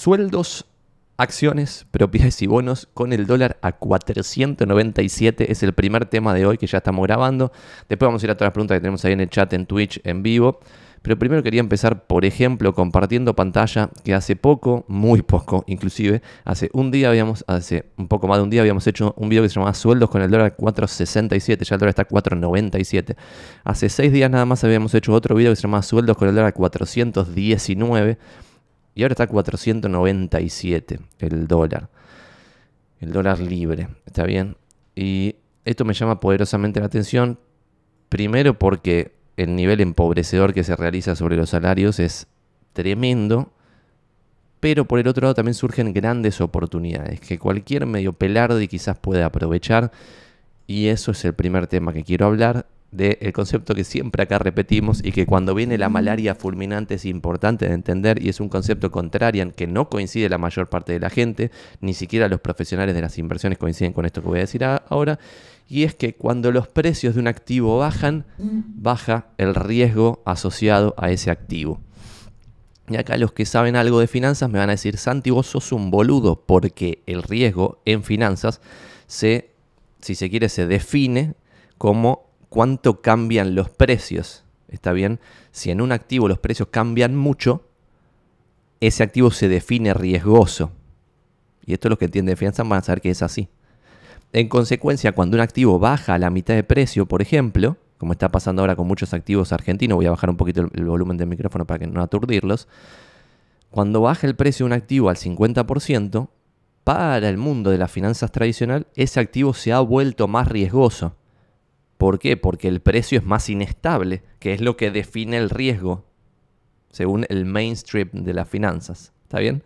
Sueldos, acciones, propiedades y bonos con el dólar a 497 es el primer tema de hoy que ya estamos grabando. Después vamos a ir a todas las preguntas que tenemos ahí en el chat, en Twitch, en vivo. Pero primero quería empezar, por ejemplo, compartiendo pantalla, que hace poco, muy poco inclusive, hace un poco más de un día habíamos hecho un video que se llamaba Sueldos con el dólar 4.67, ya el dólar está 4.97. Hace 6 días nada más habíamos hecho otro video que se llamaba Sueldos con el dólar 419 y ahora está 497 el dólar libre, ¿está bien? Y esto me llama poderosamente la atención, primero porque el nivel empobrecedor que se realiza sobre los salarios es tremendo, pero por el otro lado también surgen grandes oportunidades que cualquier medio pelardi quizás pueda aprovechar, y eso es el primer tema que quiero hablar, del concepto que siempre acá repetimos y que cuando viene la malaria fulminante es importante de entender, y es un concepto contrarian que no coincide la mayor parte de la gente, ni siquiera los profesionales de las inversiones coinciden con esto que voy a decir ahora. Y es que cuando los precios de un activo bajan, baja el riesgo asociado a ese activo. Y acá los que saben algo de finanzas me van a decir: Santi, vos sos un boludo, porque el riesgo en finanzas si se quiere, se define como cuánto cambian los precios. ¿Está bien? Si en un activo los precios cambian mucho, ese activo se define riesgoso. Y esto los que entienden de finanzas van a saber que es así. En consecuencia, cuando un activo baja a la mitad de precio, por ejemplo, como está pasando ahora con muchos activos argentinos, voy a bajar un poquito el volumen del micrófono para que no aturdirlos. Cuando baja el precio de un activo al 50%, para el mundo de las finanzas tradicional, ese activo se ha vuelto más riesgoso. ¿Por qué? Porque el precio es más inestable, que es lo que define el riesgo, según el mainstream de las finanzas. ¿Está bien?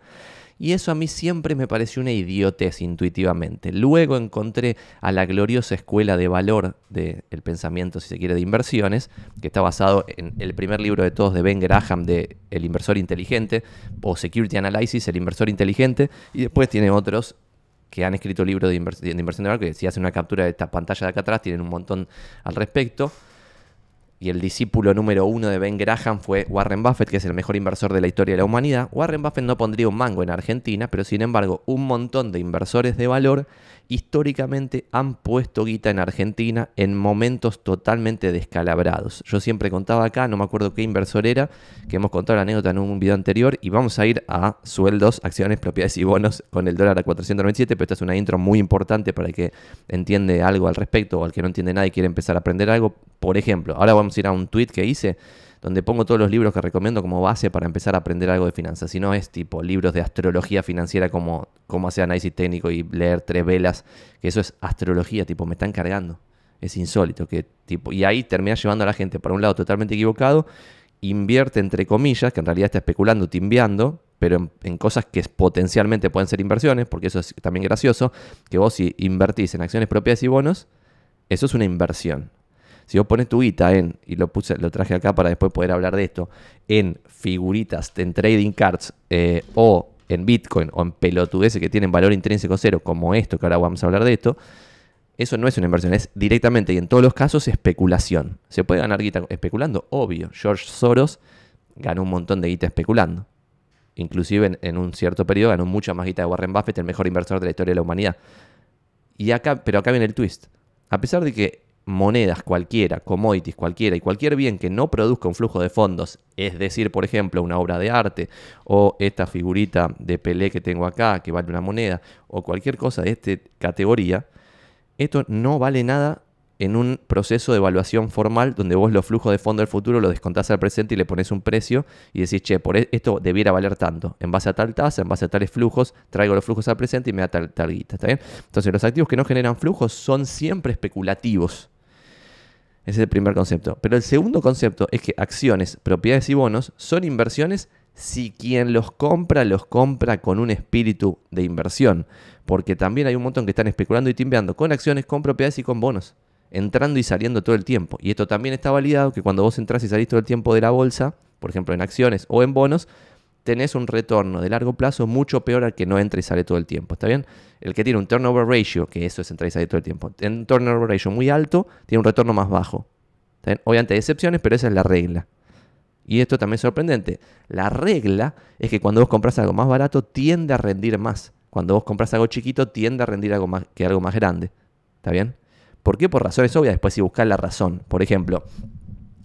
Y eso a mí siempre me pareció una idiotez intuitivamente. Luego encontré a la gloriosa escuela de valor del pensamiento, si se quiere, de inversiones, que está basado en el primer libro de todos de Ben Graham, de El inversor inteligente, o Security Analysis, el inversor inteligente, y después tiene otros que han escrito libros de inversión de valor, que si hacen una captura de esta pantalla de acá atrás, tienen un montón al respecto. Y el discípulo número 1 de Ben Graham fue Warren Buffett, que es el mejor inversor de la historia de la humanidad. Warren Buffett no pondría un mango en Argentina, pero sin embargo un montón de inversores de valor históricamente han puesto guita en Argentina en momentos totalmente descalabrados. Yo siempre contaba acá, no me acuerdo qué inversor era, que hemos contado la anécdota en un video anterior, y vamos a ir a sueldos, acciones, propiedades y bonos con el dólar a 497, pero esta es una intro muy importante para el que entiende algo al respecto o al que no entiende nada y quiere empezar a aprender algo. Por ejemplo, ahora vamos a ir a un tweet que hice donde pongo todos los libros que recomiendo como base para empezar a aprender algo de finanzas. Si no es tipo libros de astrología financiera como hacer análisis técnico y leer 3 velas, que eso es astrología, tipo me están cargando. Es insólito. Y ahí termina llevando a la gente por un lado totalmente equivocado, invierte entre comillas, que en realidad está especulando, timbeando, pero en cosas que potencialmente pueden ser inversiones, porque eso es también gracioso, que vos si invertís en acciones, propiedades y bonos, eso es una inversión. Si vos pones tu guita y lo traje acá para después poder hablar de esto, en figuritas, en trading cards, o en Bitcoin, o en pelotudeces que tienen valor intrínseco cero, como esto, que ahora vamos a hablar de esto, eso no es una inversión, es directamente y en todos los casos especulación. ¿Se puede ganar guita especulando? Obvio. George Soros ganó un montón de guita especulando. Inclusive en un cierto periodo ganó mucha más guita de Warren Buffett, el mejor inversor de la historia de la humanidad. Pero acá viene el twist. A pesar de que monedas cualquiera, commodities cualquiera y cualquier bien que no produzca un flujo de fondos, es decir, por ejemplo, una obra de arte o esta figurita de Pelé que tengo acá que vale una moneda o cualquier cosa de esta categoría, esto no vale nada en un proceso de evaluación formal donde vos los flujos de fondo del futuro los descontás al presente y le pones un precio y decís, che, por esto debiera valer tanto. En base a tal tasa, en base a tales flujos, traigo los flujos al presente y me da tal guita, ¿está bien? Entonces los activos que no generan flujos son siempre especulativos. Ese es el primer concepto. Pero el segundo concepto es que acciones, propiedades y bonos son inversiones si quien los compra con un espíritu de inversión. Porque también hay un montón que están especulando y timbeando con acciones, con propiedades y con bonos, entrando y saliendo todo el tiempo. Y esto también está validado, que cuando vos entrás y salís todo el tiempo de la bolsa, por ejemplo en acciones o en bonos, tenés un retorno de largo plazo mucho peor al que no entra y sale todo el tiempo, ¿está bien? El que tiene un turnover ratio, que eso es entrar y salir todo el tiempo, en un turnover ratio muy alto, tiene un retorno más bajo. ¿Está bien? Obviamente hay excepciones, pero esa es la regla. Y esto también es sorprendente. La regla es que cuando vos compras algo más barato tiende a rendir más. Cuando vos compras algo chiquito tiende a rendir algo más grande. ¿Está bien? ¿Por qué? Por razones obvias. Después si buscas la razón. Por ejemplo,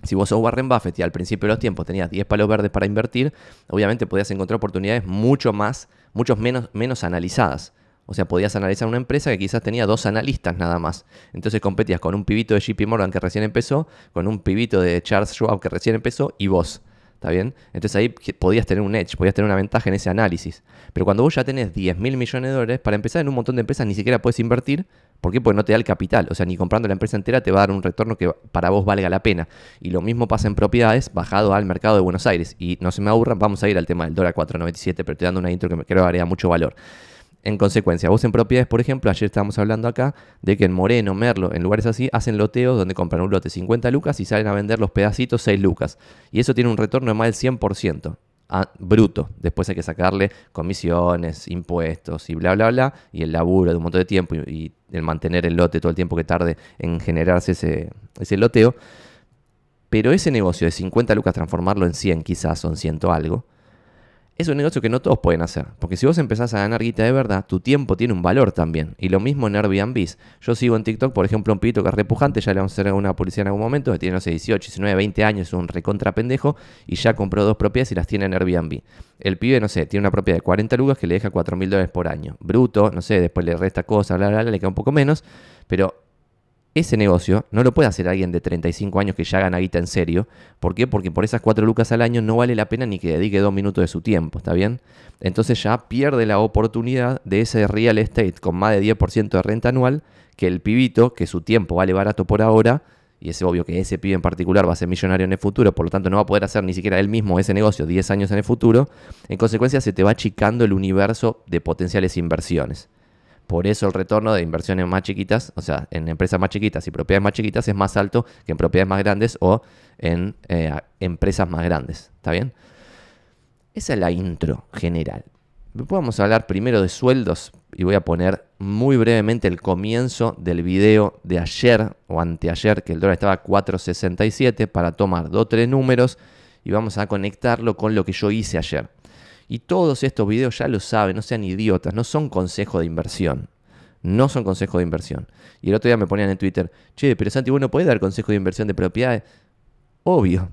si vos sos Warren Buffett y al principio de los tiempos tenías 10 palos verdes para invertir, obviamente podías encontrar oportunidades mucho menos analizadas. O sea, podías analizar una empresa que quizás tenía 2 analistas nada más. Entonces competías con un pibito de JP Morgan que recién empezó, con un pibito de Charles Schwab que recién empezó y vos. ¿Está bien? Entonces ahí podías tener un edge, podías tener una ventaja en ese análisis. Pero cuando vos ya tenés 10.000 millones de dólares, para empezar en un montón de empresas ni siquiera puedes invertir. ¿Por qué? Porque no te da el capital. O sea, ni comprando la empresa entera te va a dar un retorno que para vos valga la pena. Y lo mismo pasa en propiedades bajado al mercado de Buenos Aires. Y no se me aburran, vamos a ir al tema del dólar 4.97, pero estoy dando una intro que me creo que agrega mucho valor. En consecuencia, vos en propiedades, por ejemplo, ayer estábamos hablando acá de que en Moreno, Merlo, en lugares así, hacen loteos donde compran un lote 50 lucas y salen a vender los pedacitos 6 lucas. Y eso tiene un retorno de más del 100%. Bruto. Después hay que sacarle comisiones, impuestos y bla, bla, bla. Y el laburo de un montón de tiempo y el mantener el lote todo el tiempo que tarde en generarse ese loteo. Pero ese negocio de 50 lucas, transformarlo en 100 quizás, o en 100 algo, es un negocio que no todos pueden hacer. Porque si vos empezás a ganar guita de verdad, tu tiempo tiene un valor también. Y lo mismo en Airbnb. Yo sigo en TikTok, por ejemplo, un pibito que es repujante, ya le vamos a hacer una publicidad en algún momento, que tiene, no sé, 18, 19, 20 años, es un recontra pendejo, y ya compró 2 propiedades y las tiene en Airbnb. El pibe, no sé, tiene una propiedad de 40 lucas que le deja $4.000 por año. Bruto, no sé, después le resta cosas, bla, bla, bla, le queda un poco menos, pero ese negocio no lo puede hacer alguien de 35 años que ya gana guita en serio. ¿Por qué? Porque por esas 4 lucas al año no vale la pena ni que dedique 2 minutos de su tiempo, ¿está bien? Entonces ya pierde la oportunidad de ese real estate con más de 10% de renta anual, que el pibito, que su tiempo vale barato por ahora, y es obvio que ese pibe en particular va a ser millonario en el futuro, por lo tanto no va a poder hacer ni siquiera él mismo ese negocio 10 años en el futuro. En consecuencia se te va achicando el universo de potenciales inversiones. Por eso el retorno de inversiones más chiquitas, o sea, en empresas más chiquitas y propiedades más chiquitas es más alto que en propiedades más grandes o en empresas más grandes. ¿Está bien? Esa es la intro general. Vamos a hablar primero de sueldos y voy a poner muy brevemente el comienzo del video de ayer o anteayer, que el dólar estaba a 4.67, para tomar 2 o 3 números y vamos a conectarlo con lo que yo hice ayer. Y todos estos videos ya lo saben, no sean idiotas, no son consejos de inversión. No son consejos de inversión. Y el otro día me ponían en Twitter, che, pero Santi, ¿vos no podés dar consejos de inversión de propiedades? Obvio,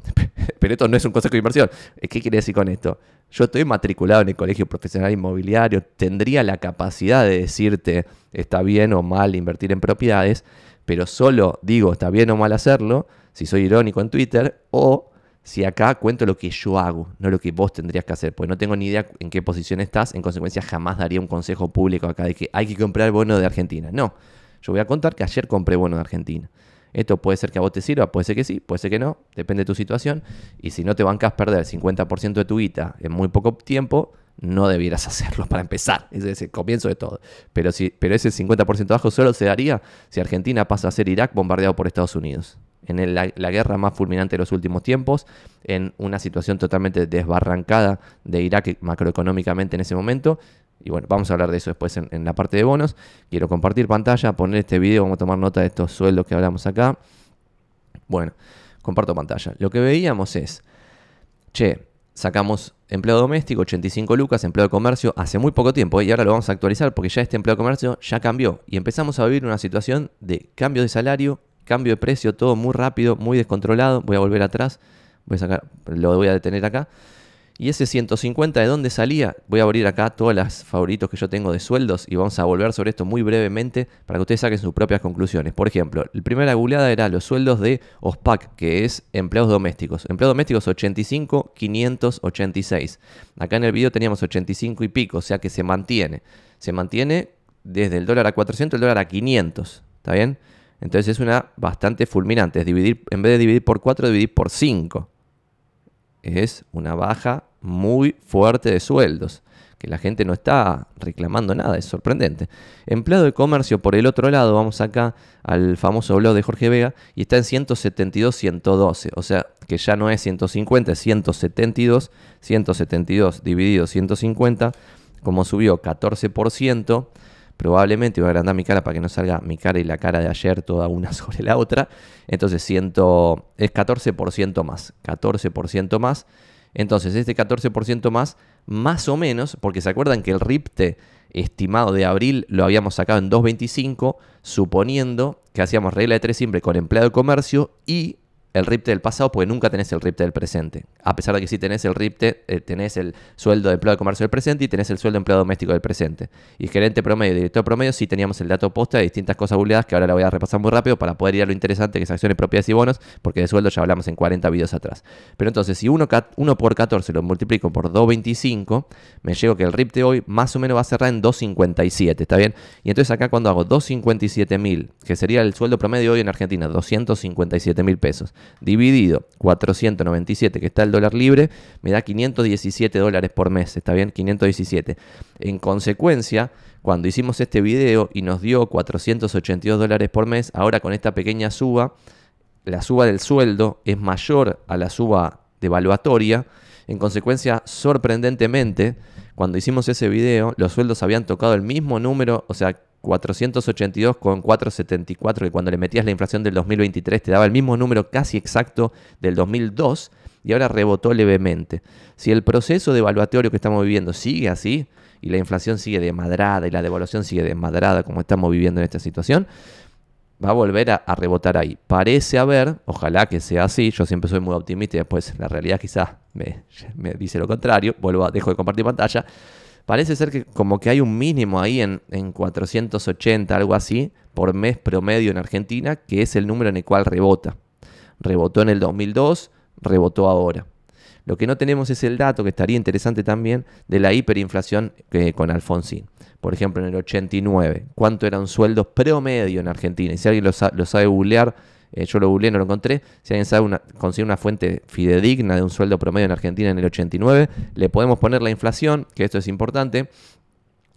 pero esto no es un consejo de inversión. ¿Qué quiere decir con esto? Yo estoy matriculado en el Colegio Profesional Inmobiliario, tendría la capacidad de decirte está bien o mal invertir en propiedades, pero solo digo está bien o mal hacerlo si soy irónico en Twitter o si acá cuento lo que yo hago, no lo que vos tendrías que hacer, porque no tengo ni idea en qué posición estás, en consecuencia jamás daría un consejo público acá de que hay que comprar bono de Argentina. No, yo voy a contar que ayer compré bono de Argentina. Esto puede ser que a vos te sirva, puede ser que sí, puede ser que no, depende de tu situación. Y si no te bancás perder el 50% de tu guita en muy poco tiempo, no debieras hacerlo para empezar. Ese es el comienzo de todo. Pero ese 50% bajo solo se daría si Argentina pasa a ser Irak bombardeado por Estados Unidos. En la guerra más fulminante de los últimos tiempos, en una situación totalmente desbarrancada de Irak macroeconómicamente en ese momento. Y bueno, vamos a hablar de eso después en la parte de bonos. Quiero compartir pantalla, poner este video, vamos a tomar nota de estos sueldos que hablamos acá. Bueno, comparto pantalla. Lo que veíamos es, sacamos empleado doméstico, 85 lucas, empleado de comercio, hace muy poco tiempo, y ahora lo vamos a actualizar porque ya este empleado de comercio ya cambió. Y empezamos a vivir una situación de cambio de salario, cambio de precio, todo muy rápido, muy descontrolado. Voy a volver atrás, lo voy a detener acá. Y ese 150, ¿de dónde salía? Voy a abrir acá todos los favoritos que yo tengo de sueldos y vamos a volver sobre esto muy brevemente para que ustedes saquen sus propias conclusiones. Por ejemplo, la primera googleada era los sueldos de OSPAC, que es empleados domésticos. Empleados domésticos 85, 586. Acá en el video teníamos 85 y pico, o sea que se mantiene. Se mantiene desde el dólar a 400, el dólar a 500. ¿Está bien? Entonces es una bastante fulminante. Es dividir, en vez de dividir por 4, dividir por 5. Es una baja muy fuerte de sueldos, que la gente no está reclamando nada, es sorprendente. Empleado de comercio, por el otro lado, vamos acá al famoso blog de Jorge Vega, y está en 172, 112, o sea que ya no es 150, es 172, 172 dividido 150, como subió 14%, probablemente, voy a agrandar mi cara para que no salga mi cara y la cara de ayer toda una sobre la otra, entonces es 14% más, 14% más. Entonces este 14% más o menos, porque se acuerdan que el RIPTE estimado de abril lo habíamos sacado en 2.25, suponiendo que hacíamos regla de 3 simple con empleado de comercio y el RIPTE del pasado, porque nunca tenés el RIPTE del presente. A pesar de que sí tenés el RIPTE, tenés el sueldo de empleado de comercio del presente y tenés el sueldo de empleado doméstico del presente. Y gerente promedio y director promedio sí teníamos el dato posta de distintas cosas googleadas que ahora la voy a repasar muy rápido para poder ir a lo interesante que es acciones, propiedades y bonos, porque de sueldo ya hablamos en 40 videos atrás. Pero entonces, si 1 por 14 lo multiplico por 2.25, me llego que el RIPTE hoy más o menos va a cerrar en 2.57, ¿está bien? Y entonces acá cuando hago 257.000, que sería el sueldo promedio hoy en Argentina, 257.000 pesos, dividido 497, que está el dólar libre, me da 517 dólares por mes, ¿está bien? 517. En consecuencia, cuando hicimos este video y nos dio 482 dólares por mes, ahora con esta pequeña suba, la suba del sueldo es mayor a la suba devaluatoria. En consecuencia, sorprendentemente, cuando hicimos ese video, los sueldos habían tocado el mismo número, o sea, 482 con 474, que cuando le metías la inflación del 2023 te daba el mismo número casi exacto del 2002, y ahora rebotó levemente. Si el proceso devaluatorio que estamos viviendo sigue así, y la inflación sigue desmadrada, y la devaluación sigue desmadrada como estamos viviendo en esta situación, va a volver a rebotar ahí. Parece haber, ojalá que sea así, yo siempre soy muy optimista y después la realidad quizás me dice lo contrario, dejo de compartir pantalla. Parece ser que como que hay un mínimo ahí en 480, algo así, por mes promedio en Argentina, que es el número en el cual rebota. Rebotó en el 2002, rebotó ahora. Lo que no tenemos es el dato, que estaría interesante también, de la hiperinflación con Alfonsín. Por ejemplo, en el 89, ¿cuánto era un sueldo promedio en Argentina? Y si alguien lo sabe googlear, yo lo googleé, no lo encontré. Si alguien sabe consigue una fuente fidedigna de un sueldo promedio en Argentina en el 89, le podemos poner la inflación, que esto es importante.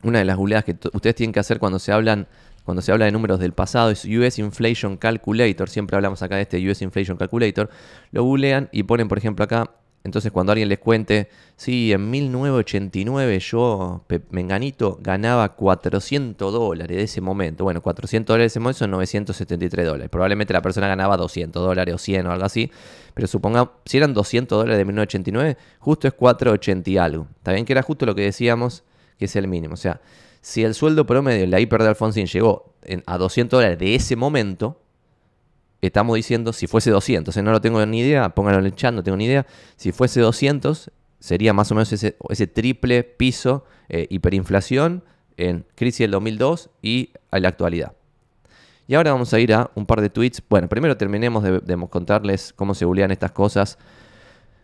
Una de las googleadas que ustedes tienen que hacer cuando se habla de números del pasado es US Inflation Calculator. Siempre hablamos acá de este US Inflation Calculator. Lo googlean y ponen, por ejemplo, acá. Entonces, cuando alguien les cuente, sí, en 1989 yo, Menganito, ganaba 400 dólares de ese momento. Bueno, 400 dólares de ese momento son 973 dólares. Probablemente la persona ganaba 200 dólares o 100 o algo así. Pero supongamos, si eran 200 dólares de 1989, justo es 480 y algo. Está bien que era justo lo que decíamos, que es el mínimo. O sea, si el sueldo promedio en la hiper de Alfonsín llegó a 200 dólares de ese momento, estamos diciendo, si fuese 200, no lo tengo ni idea, pónganlo en el chat, no tengo ni idea. Si fuese 200, sería más o menos ese triple piso hiperinflación en crisis del 2002 y a la actualidad. Y ahora vamos a ir a un par de tweets. Bueno, primero terminemos de contarles cómo se googlean estas cosas.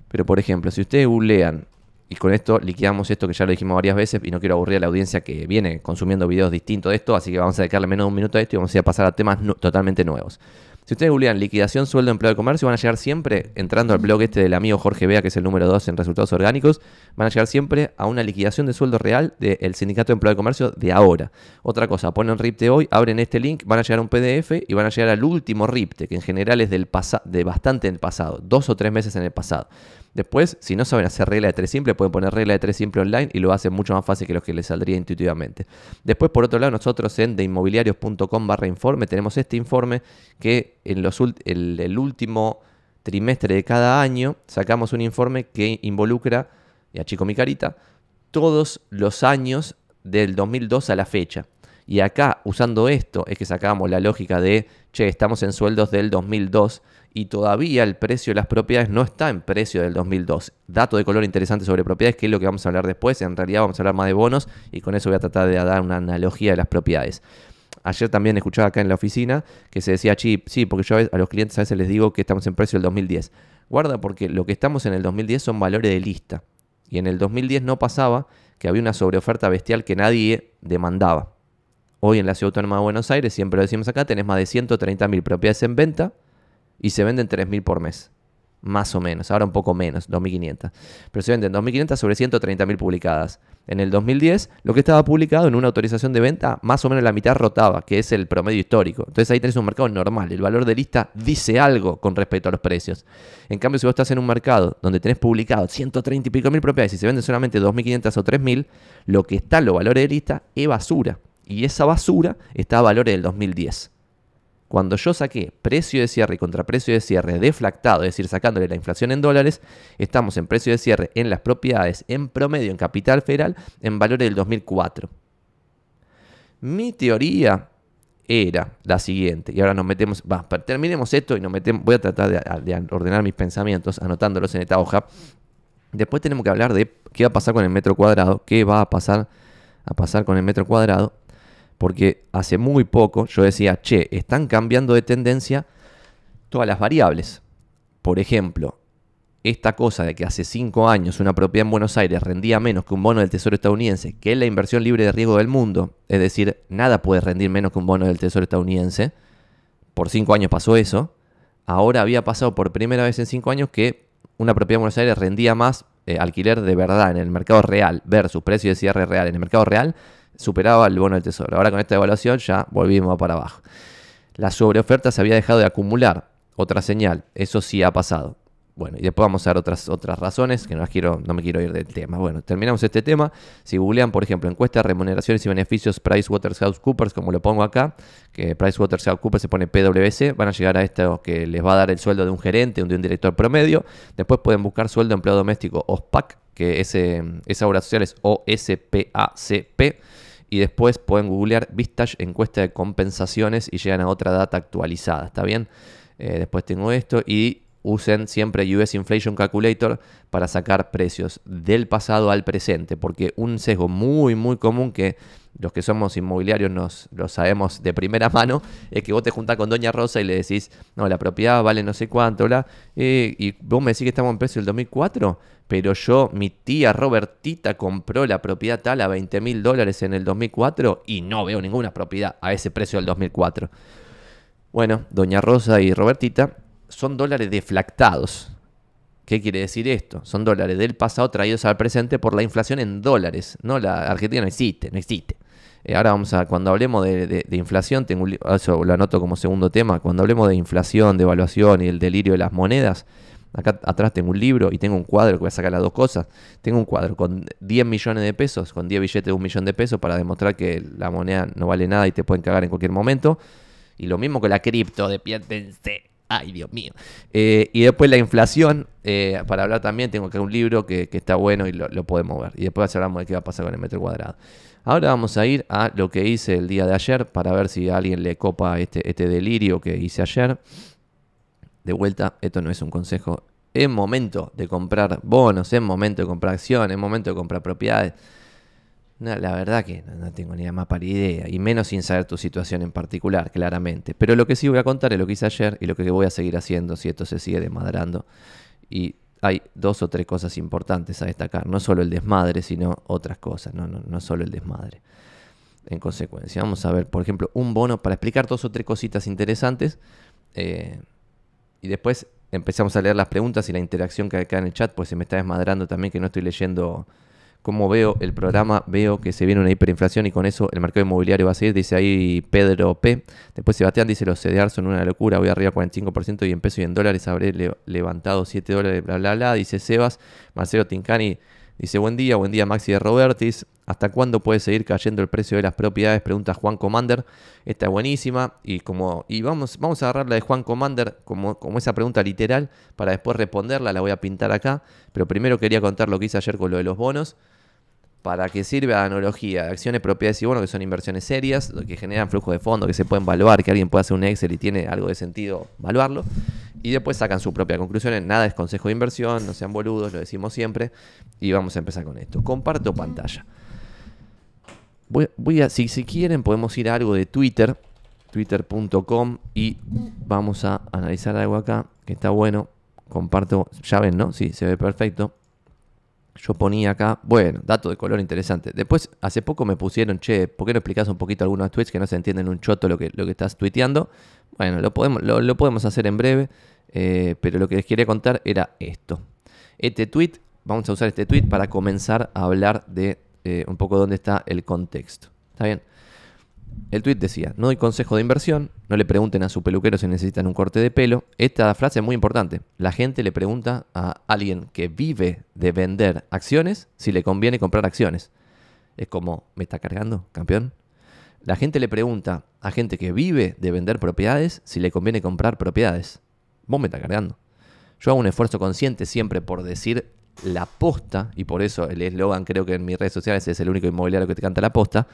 Pero, por ejemplo, si ustedes googlean, y con esto liquidamos esto que ya lo dijimos varias veces y no quiero aburrir a la audiencia que viene consumiendo videos distintos de esto, así que vamos a dedicarle menos de un minuto a esto y vamos a ir a pasar a temas totalmente nuevos. Si ustedes googlean liquidación, sueldo, empleado de comercio, van a llegar siempre, entrando al blog este del amigo Jorge Bea, que es el número 2 en resultados orgánicos, van a llegar siempre a una liquidación de sueldo real del sindicato de empleado de comercio de ahora. Otra cosa, ponen RIPTE hoy, abren este link, van a llegar a un PDF y van a llegar al último RIPTE, que en general es de bastante en el pasado, 2 o 3 meses en el pasado. Después, si no saben hacer regla de 3 simple, pueden poner regla de 3 simple online y lo hacen mucho más fácil que lo que les saldría intuitivamente. Después, por otro lado, nosotros en deinmobiliarios.com/informe tenemos este informe que en el último trimestre de cada año sacamos un informe que involucra, y achico mi carita, todos los años del 2002 a la fecha. Y acá, usando esto, es que sacamos la lógica de, che, estamos en sueldos del 2002 y todavía el precio de las propiedades no está en precio del 2002. Dato de color interesante sobre propiedades, que es lo que vamos a hablar después. En realidad vamos a hablar más de bonos y con eso voy a tratar de dar una analogía de las propiedades. Ayer también escuchaba acá en la oficina que se decía, sí, porque yo a los clientes a veces les digo que estamos en precio del 2010. Guarda, porque lo que estamos en el 2010 son valores de lista. Y en el 2010 no pasaba que había una sobreoferta bestial que nadie demandaba. Hoy en la Ciudad Autónoma de Buenos Aires, siempre lo decimos acá, tenés más de 130.000 propiedades en venta y se venden 3.000 por mes. Más o menos, ahora un poco menos, 2.500. Pero se venden 2.500 sobre 130.000 publicadas. En el 2010, lo que estaba publicado en una autorización de venta, más o menos la mitad rotaba, que es el promedio histórico. Entonces ahí tenés un mercado normal. El valor de lista dice algo con respecto a los precios. En cambio, si vos estás en un mercado donde tenés publicado 130 y pico mil propiedades y se venden solamente 2.500 o 3.000, lo que está en los valores de lista es basura. Y esa basura está a valores del 2010. Cuando yo saqué precio de cierre contra precio de cierre deflactado, es decir, sacándole la inflación en dólares, estamos en precio de cierre en las propiedades, en promedio en Capital Federal, en valores del 2004. Mi teoría era la siguiente, y ahora nos metemos, terminemos esto y nos metemos, voy a tratar de ordenar mis pensamientos, anotándolos en esta hoja. Después tenemos que hablar de qué va a pasar con el metro cuadrado, qué va a pasar con el metro cuadrado. Porque hace muy poco yo decía, están cambiando de tendencia todas las variables. Por ejemplo, esta cosa de que hace 5 años una propiedad en Buenos Aires rendía menos que un bono del Tesoro estadounidense, que es la inversión libre de riesgo del mundo, es decir, nada puede rendir menos que un bono del Tesoro estadounidense. Por 5 años pasó eso. Ahora había pasado por primera vez en 5 años que una propiedad en Buenos Aires rendía más alquiler de verdad en el mercado real versus precio de cierre real en el mercado real, superaba el bono del Tesoro. Ahora con esta evaluación ya volvimos para abajo. La sobreoferta se había dejado de acumular. Otra señal. Eso sí ha pasado. Bueno, y después vamos a ver otras razones que no me quiero ir del tema. Bueno, terminamos este tema. Si googlean, por ejemplo, encuesta de remuneraciones y beneficios PricewaterhouseCoopers, como lo pongo acá, que PricewaterhouseCoopers se pone PwC, van a llegar a esto que les va a dar el sueldo de un gerente, de un director promedio. Después pueden buscar sueldo de empleado doméstico OSPAC, que esa obra social es OSPACP. Y después pueden googlear Vistage, encuesta de compensaciones, y llegan a otra data actualizada. ¿Está bien? Después tengo esto y usen siempre US Inflation Calculator para sacar precios del pasado al presente. Porque un sesgo muy, muy común que los que somos inmobiliarios lo sabemos de primera mano es que vos te juntás con Doña Rosa y le decís, no, la propiedad vale no sé cuánto, y vos me decís que estamos en precio del 2004, pero mi tía Robertita compró la propiedad tal a $20.000 en el 2004 y no veo ninguna propiedad a ese precio del 2004. Bueno, Doña Rosa y Robertita son dólares deflactados. ¿Qué quiere decir esto? Son dólares del pasado traídos al presente por la inflación en dólares. No, la Argentina no existe. Ahora cuando hablemos de inflación, eso lo anoto como segundo tema, cuando hablemos de inflación, de evaluación y el delirio de las monedas, acá atrás tengo un libro y tengo un cuadro que voy a sacar las dos cosas. Tengo un cuadro con 10 millones de pesos, con 10 billetes de $1 millón de pesos para demostrar que la moneda no vale nada y te pueden cagar en cualquier momento. Y lo mismo con la cripto, despiértense. Ay, Dios mío. Y después la inflación, para hablar también, tengo acá un libro que está bueno y lo podemos ver. Y después hablamos de qué va a pasar con el metro cuadrado. Ahora vamos a ir a lo que hice el día de ayer para ver si a alguien le copa este delirio que hice ayer. De vuelta, esto no es un consejo. Es momento de comprar bonos, es momento de comprar acciones, es momento de comprar propiedades. No, la verdad que no tengo ni la más pálida idea, y menos sin saber tu situación en particular, claramente. Pero lo que sí voy a contar es lo que hice ayer y lo que voy a seguir haciendo si esto se sigue desmadrando. Y hay 2 o 3 cosas importantes a destacar. No solo el desmadre, sino otras cosas. No solo el desmadre. En consecuencia, vamos a ver, por ejemplo, un bono para explicar 2 o 3 cositas interesantes. Y después empezamos a leer las preguntas y la interacción que hay acá en el chat, pues se me está desmadrando también que no estoy leyendo. Como veo el programa, veo que se viene una hiperinflación y con eso el mercado inmobiliario va a seguir, dice ahí Pedro P. Después Sebastián dice, los CDR son una locura, voy arriba 45% y en pesos y en dólares habré levantado $7, bla, bla, bla, dice Sebas. Marcelo Tincani dice, buen día Maxi de Robertis. ¿Hasta cuándo puede seguir cayendo el precio de las propiedades? Pregunta Juan Commander. Esta es buenísima. Y vamos a agarrar la de Juan Commander como esa pregunta literal para después responderla. La voy a pintar acá. Pero primero quería contar lo que hice ayer con lo de los bonos. Para que sirva la analogía de acciones, propiedades y bonos, que son inversiones serias, que generan flujo de fondo, que se pueden evaluar, que alguien puede hacer un Excel y tiene algo de sentido evaluarlo. Y después sacan su propia conclusión. Nada es consejo de inversión, no sean boludos, lo decimos siempre. Y vamos a empezar con esto. Comparto pantalla. Si quieren, podemos ir a algo de Twitter, twitter.com, y vamos a analizar algo acá que está bueno. Comparto, ya ven, ¿no? Sí, se ve perfecto. Yo ponía acá, bueno, dato de color interesante. Después, hace poco me pusieron, ¿por qué no explicás un poquito algunos tweets que no se entienden un choto lo que estás tuiteando? Bueno, lo podemos hacer en breve, pero lo que les quería contar era esto. Vamos a usar este tweet para comenzar a hablar de un poco dónde está el contexto. ¿Está bien? El tweet decía, no doy consejo de inversión, no le pregunten a su peluquero si necesitan un corte de pelo. Esta frase es muy importante. La gente le pregunta a alguien que vive de vender acciones si le conviene comprar acciones. Es como, ¿me está cargando, campeón? La gente le pregunta a gente que vive de vender propiedades si le conviene comprar propiedades. Vos me estás cargando. Yo hago un esfuerzo consciente siempre por decir la posta, y por eso el eslogan creo que en mis redes sociales es el único inmobiliario que te canta la posta,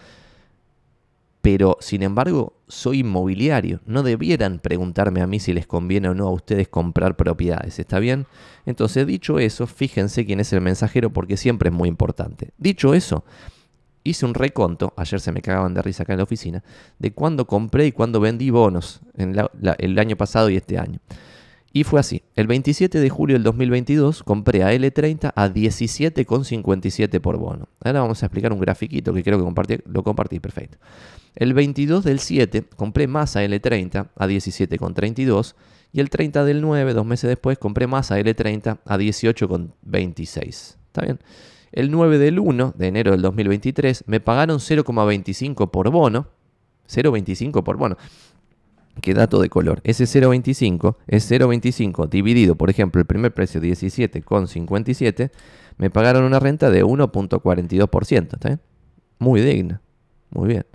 pero sin embargo soy inmobiliario. No debieran preguntarme a mí si les conviene o no a ustedes comprar propiedades, ¿está bien? Entonces, dicho eso, fíjense quién es el mensajero porque siempre es muy importante. Dicho eso, hice un reconto, ayer se me cagaban de risa acá en la oficina, de cuándo compré y cuándo vendí bonos en el año pasado y este año. Y fue así, el 27 de julio del 2022 compré a L30 a 17,57 por bono. Ahora vamos a explicar un grafiquito que creo que lo compartí, perfecto. El 22 del 7 compré más a L30 a 17,32 y el 30 del 9, 2 meses después, compré más a L30 a 18,26. ¿Está bien? El 9 del 1 de enero del 2023 me pagaron 0,25 por bono. 0,25 por bono. Qué dato de color. Ese 0,25 es 0,25 dividido, por ejemplo, el primer precio 17,57. Me pagaron una renta de 1,42%. ¿Está bien? Muy digna. Muy bien.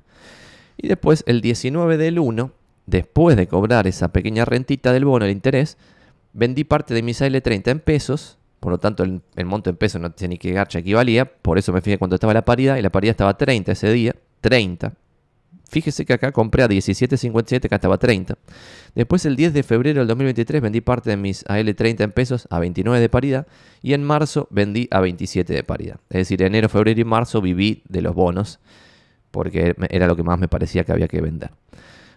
Y después, el 19 del 1, después de cobrar esa pequeña rentita del bono, el interés, vendí parte de mis L30 en pesos. Por lo tanto, el monto en pesos no sé ni qué garcha equivalía. Por eso me fijé cuánto estaba la paridad. Y la paridad estaba 30 ese día. 30. Fíjese que acá compré a 17,57, acá estaba 30. Después, el 10 de febrero del 2023, vendí parte de mis AL30 en pesos a 29 de paridad. Y en marzo vendí a 27 de paridad. Es decir, enero, febrero y marzo viví de los bonos, porque era lo que más me parecía que había que vender.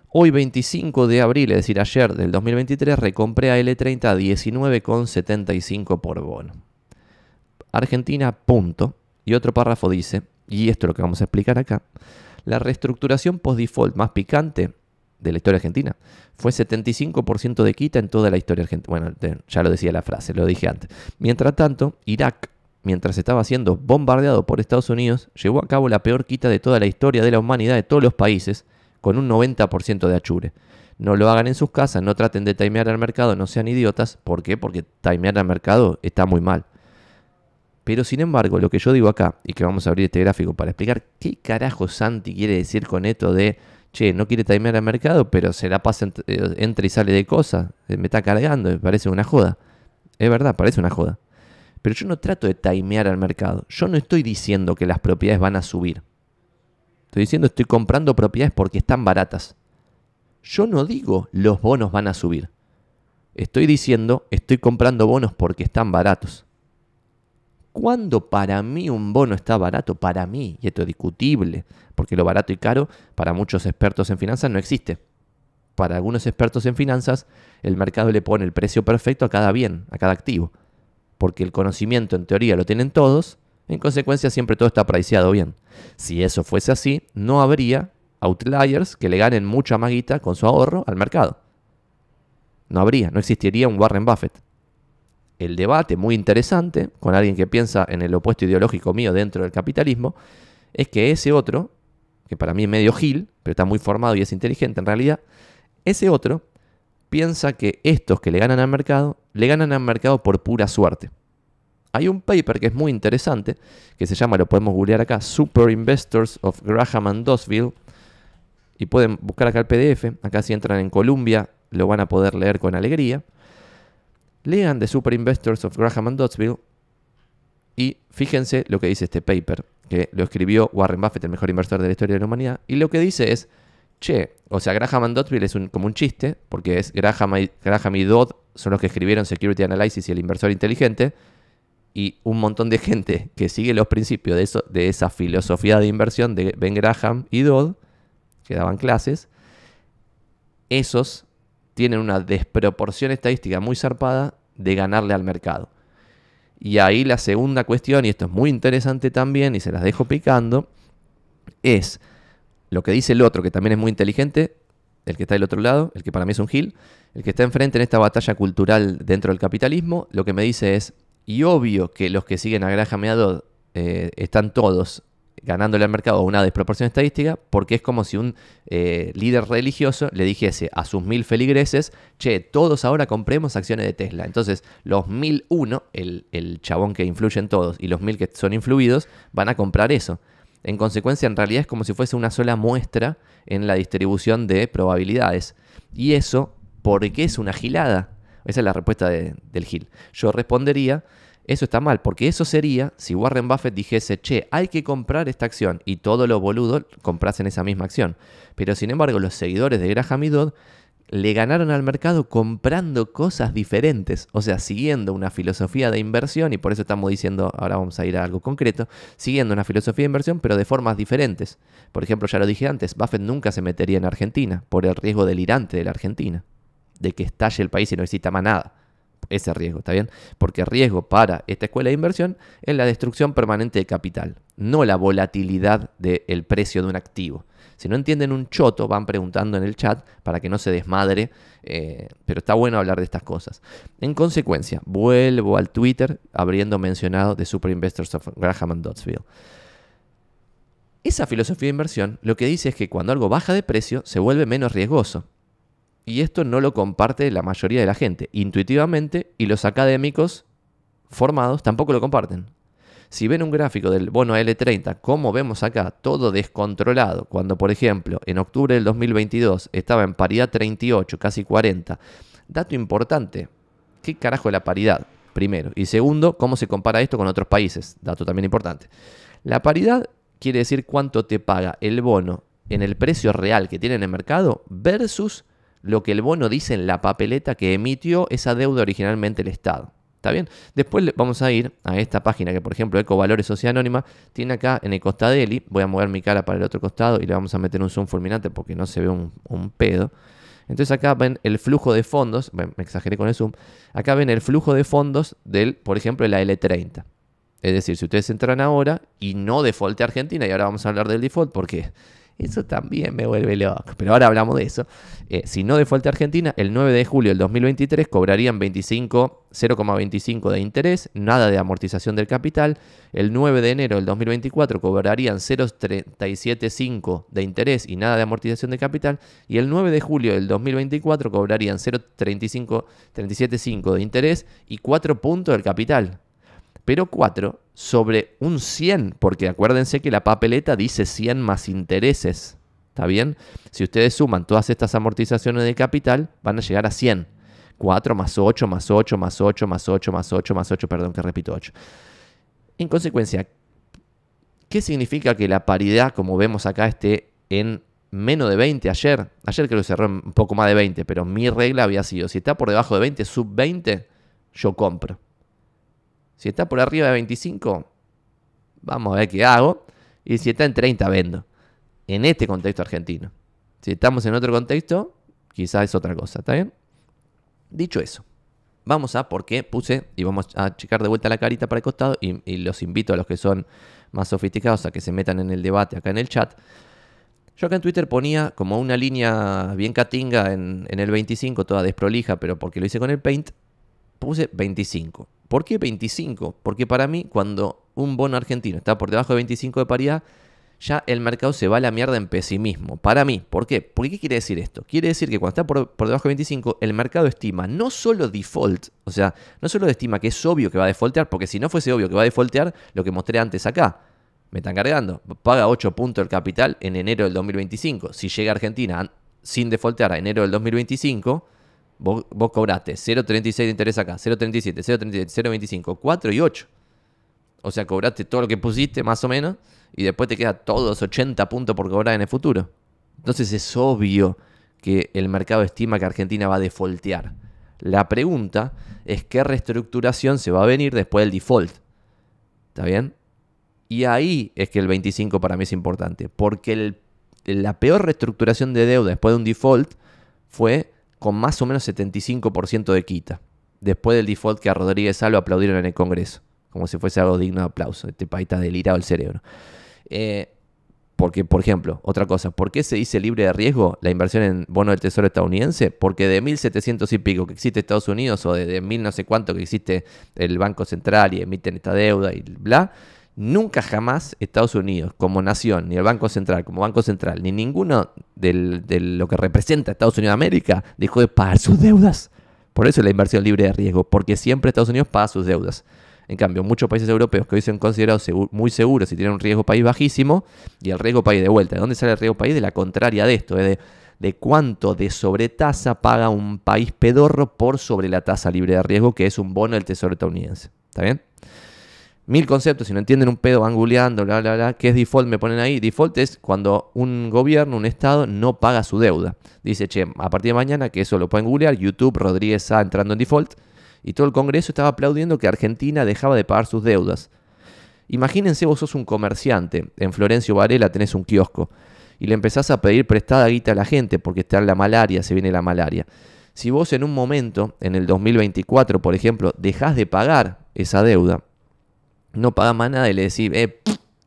Hoy, 25 de abril, es decir, ayer del 2023, recompré a L30 a 19,75 por bono. Argentina, punto. Y otro párrafo dice, y esto es lo que vamos a explicar acá, la reestructuración post-default más picante de la historia argentina fue 75% de quita en toda la historia argentina. Bueno, ya lo decía la frase, lo dije antes. Mientras tanto, Irak, mientras estaba siendo bombardeado por Estados Unidos, llevó a cabo la peor quita de toda la historia de la humanidad de todos los países, con un 90% de achure. No lo hagan en sus casas, no traten de timear al mercado, no sean idiotas. ¿Por qué? Porque timear al mercado está muy mal. Pero sin embargo, lo que yo digo acá, y que vamos a abrir este gráfico para explicar qué carajo Santi quiere decir con esto de, che, no quiere timear al mercado, pero se la pasa, entra y sale de cosas, me está cargando, me parece una joda. Es verdad, parece una joda. Pero yo no trato de timear al mercado. Yo no estoy diciendo que las propiedades van a subir. Estoy diciendo estoy comprando propiedades porque están baratas. Yo no digo los bonos van a subir. Estoy diciendo estoy comprando bonos porque están baratos. ¿Cuándo para mí un bono está barato? Para mí, y esto es discutible, porque lo barato y caro para muchos expertos en finanzas no existe. Para algunos expertos en finanzas, el mercado le pone el precio perfecto a cada bien, a cada activo. Porque el conocimiento en teoría lo tienen todos, en consecuencia siempre todo está priceado bien. Si eso fuese así, no habría outliers que le ganen mucha más guita con su ahorro al mercado. No existiría un Warren Buffett. El debate muy interesante con alguien que piensa en el opuesto ideológico mío dentro del capitalismo es que ese otro, que para mí es medio gil, pero está muy formado y es inteligente en realidad, ese otro piensa que estos que le ganan al mercado por pura suerte. Hay un paper que es muy interesante, que se llama, lo podemos googlear acá, Super Investors of Graham and Dossville, y pueden buscar acá el PDF, acá si entran en Columbia lo van a poder leer con alegría. Lean The Super Investors of Graham and Dossville y fíjense lo que dice este paper, que lo escribió Warren Buffett, el mejor inversor de la historia de la humanidad, y lo que dice es, Graham and Dossville es como un chiste, porque es Graham y Dodd son los que escribieron Security Analysis y el inversor inteligente, y un montón de gente que sigue los principios de esa filosofía de inversión de Ben Graham y Dodd, que daban clases, esos tienen una desproporción estadística muy zarpada de ganarle al mercado. Y ahí la segunda cuestión, y esto es muy interesante también, y se las dejo picando, es lo que dice el otro, que también es muy inteligente, el que está del otro lado, el que para mí es un gil, el que está enfrente en esta batalla cultural dentro del capitalismo, lo que me dice es, y obvio que los que siguen a Graham y a Dodd están todos ganándole al mercado una desproporción estadística, porque es como si un líder religioso le dijese a sus 1000 feligreses, todos ahora compremos acciones de Tesla. Entonces, los 1001, el chabón que influye en todos, y los 1000 que son influidos, van a comprar eso. En consecuencia, en realidad es como si fuese una sola muestra en la distribución de probabilidades. Y eso, ¿por qué es una gilada? Esa es la respuesta del Gil. Yo respondería, eso está mal, porque eso sería si Warren Buffett dijese, che, hay que comprar esta acción, y todos los boludos comprasen esa misma acción. Pero sin embargo, los seguidores de Graham y Dodd le ganaron al mercado comprando cosas diferentes, o sea, siguiendo una filosofía de inversión, y por eso estamos diciendo, ahora vamos a ir a algo concreto, siguiendo una filosofía de inversión, pero de formas diferentes. Por ejemplo, ya lo dije antes, Buffett nunca se metería en Argentina por el riesgo delirante de la Argentina, de que estalle el país y no exista más nada. Ese riesgo, ¿está bien? Porque riesgo para esta escuela de inversión es la destrucción permanente de capital, no la volatilidad del precio de un activo. Si no entienden un choto, van preguntando en el chat para que no se desmadre, pero está bueno hablar de estas cosas. En consecuencia, vuelvo al Twitter habiendo mencionado The Super Investors of Graham and Doddsville. Esa filosofía de inversión lo que dice es que cuando algo baja de precio se vuelve menos riesgoso. Y esto no lo comparte la mayoría de la gente intuitivamente, y los académicos formados tampoco lo comparten. Si ven un gráfico del bono L30, como vemos acá, todo descontrolado, cuando por ejemplo en octubre del 2022 estaba en paridad 38, casi 40. Dato importante, ¿qué carajo es la paridad? Primero. Y segundo, ¿cómo se compara esto con otros países? Dato también importante. La paridad quiere decir cuánto te paga el bono en el precio real que tiene en el mercado versus lo que el bono dice en la papeleta que emitió esa deuda originalmente el Estado. ¿Está bien? Después vamos a ir a esta página que, por ejemplo, Ecovalores Sociedad Anónima tiene acá en Ecostadeli. Voy a mover mi cara para el otro costado y le vamos a meter un zoom fulminante porque no se ve un pedo. Entonces acá ven el flujo de fondos, me exageré con el zoom, acá ven el flujo de fondos del, por ejemplo, de la L30. Es decir, si ustedes entran ahora y no defaultea Argentina, y ahora vamos a hablar del default porque eso también me vuelve loco, pero ahora hablamos de eso. Si no defaultea Argentina, el 9 de julio del 2023 cobrarían 0,25 de interés, nada de amortización del capital. El 9 de enero del 2024 cobrarían 0,375 de interés y nada de amortización de capital. Y el 9 de julio del 2024 cobrarían 0,375 de interés y 4 puntos del capital. Pero 4 sobre un 100, porque acuérdense que la papeleta dice 100 más intereses. ¿Está bien? Si ustedes suman todas estas amortizaciones de capital, van a llegar a 100. 4 más 8, más 8, más 8, más 8, más 8, más 8, perdón, que repito 8. En consecuencia, ¿qué significa que la paridad, como vemos acá, esté en menos de 20 ayer? Ayer creo que cerró un poco más de 20, pero mi regla había sido, si está por debajo de 20, sub 20, yo compro. Si está por arriba de 25, vamos a ver qué hago. Y si está en 30, vendo. En este contexto argentino. Si estamos en otro contexto, quizás es otra cosa. ¿Está bien? Dicho eso, vamos a por qué puse, y vamos a checar de vuelta la carita para el costado, y los invito a los que son más sofisticados a que se metan en el debate acá en el chat. Yo acá en Twitter ponía como una línea bien catinga en el 25, toda desprolija, pero porque lo hice con el Paint, puse 25. ¿Por qué 25? Porque para mí, cuando un bono argentino está por debajo de 25 de paridad, ya el mercado se va a la mierda en pesimismo. Para mí, ¿por qué? ¿Qué quiere decir esto? Quiere decir que cuando está por debajo de 25, el mercado estima no solo default, o sea, no solo estima que es obvio que va a defaultear, porque si no fuese obvio que va a defaultear, lo que mostré antes acá, me están cargando, paga 8 puntos el capital en enero del 2025. Si llega a Argentina sin defaultear a enero del 2025... Vos cobraste 0,36 de interés acá, 0,37, 0,37, 0,25, 4 y 8. O sea, cobraste todo lo que pusiste, más o menos, y después te queda todos 80 puntos por cobrar en el futuro. Entonces es obvio que el mercado estima que Argentina va a defaultear. La pregunta es qué reestructuración se va a venir después del default. ¿Está bien? Y ahí es que el 25 para mí es importante, porque la peor reestructuración de deuda después de un default fue con más o menos 75% de quita, después del default que a Rodríguez Sá lo aplaudieron en el Congreso, como si fuese algo digno de aplauso. Este país está delirado el cerebro. Porque, por ejemplo, otra cosa, ¿por qué se dice libre de riesgo la inversión en bono del Tesoro estadounidense? Porque de 1700 y pico que existe Estados Unidos, o de 1000 no sé cuánto que existe el Banco Central y emiten esta deuda y bla, nunca jamás Estados Unidos como nación, ni el Banco Central como Banco Central, ni ninguno de lo que representa Estados Unidos de América dejó de pagar sus deudas. Por eso es la inversión libre de riesgo, porque siempre Estados Unidos paga sus deudas. En cambio, muchos países europeos que hoy son considerados muy seguros y tienen un riesgo país bajísimo, y el riesgo país de vuelta. ¿De dónde sale el riesgo país? De la contraria de esto, de cuánto de sobretasa paga un país pedorro por sobre la tasa libre de riesgo, que es un bono del Tesoro estadounidense. ¿Está bien? 1000 conceptos, si no entienden un pedo van googleando, bla, bla, bla. ¿Qué es default? Me ponen ahí. Default es cuando un gobierno, un estado, no paga su deuda. Dice, che, a partir de mañana, que eso lo pueden googlear, YouTube, Rodríguez Sá entrando en default, y todo el Congreso estaba aplaudiendo que Argentina dejaba de pagar sus deudas. Imagínense, vos sos un comerciante, en Florencio Varela tenés un kiosco, y le empezás a pedir prestada guita a la gente porque está en la malaria, se viene la malaria. Si vos en un momento, en el 2024, por ejemplo, dejás de pagar esa deuda, no pagás más nada y le decís,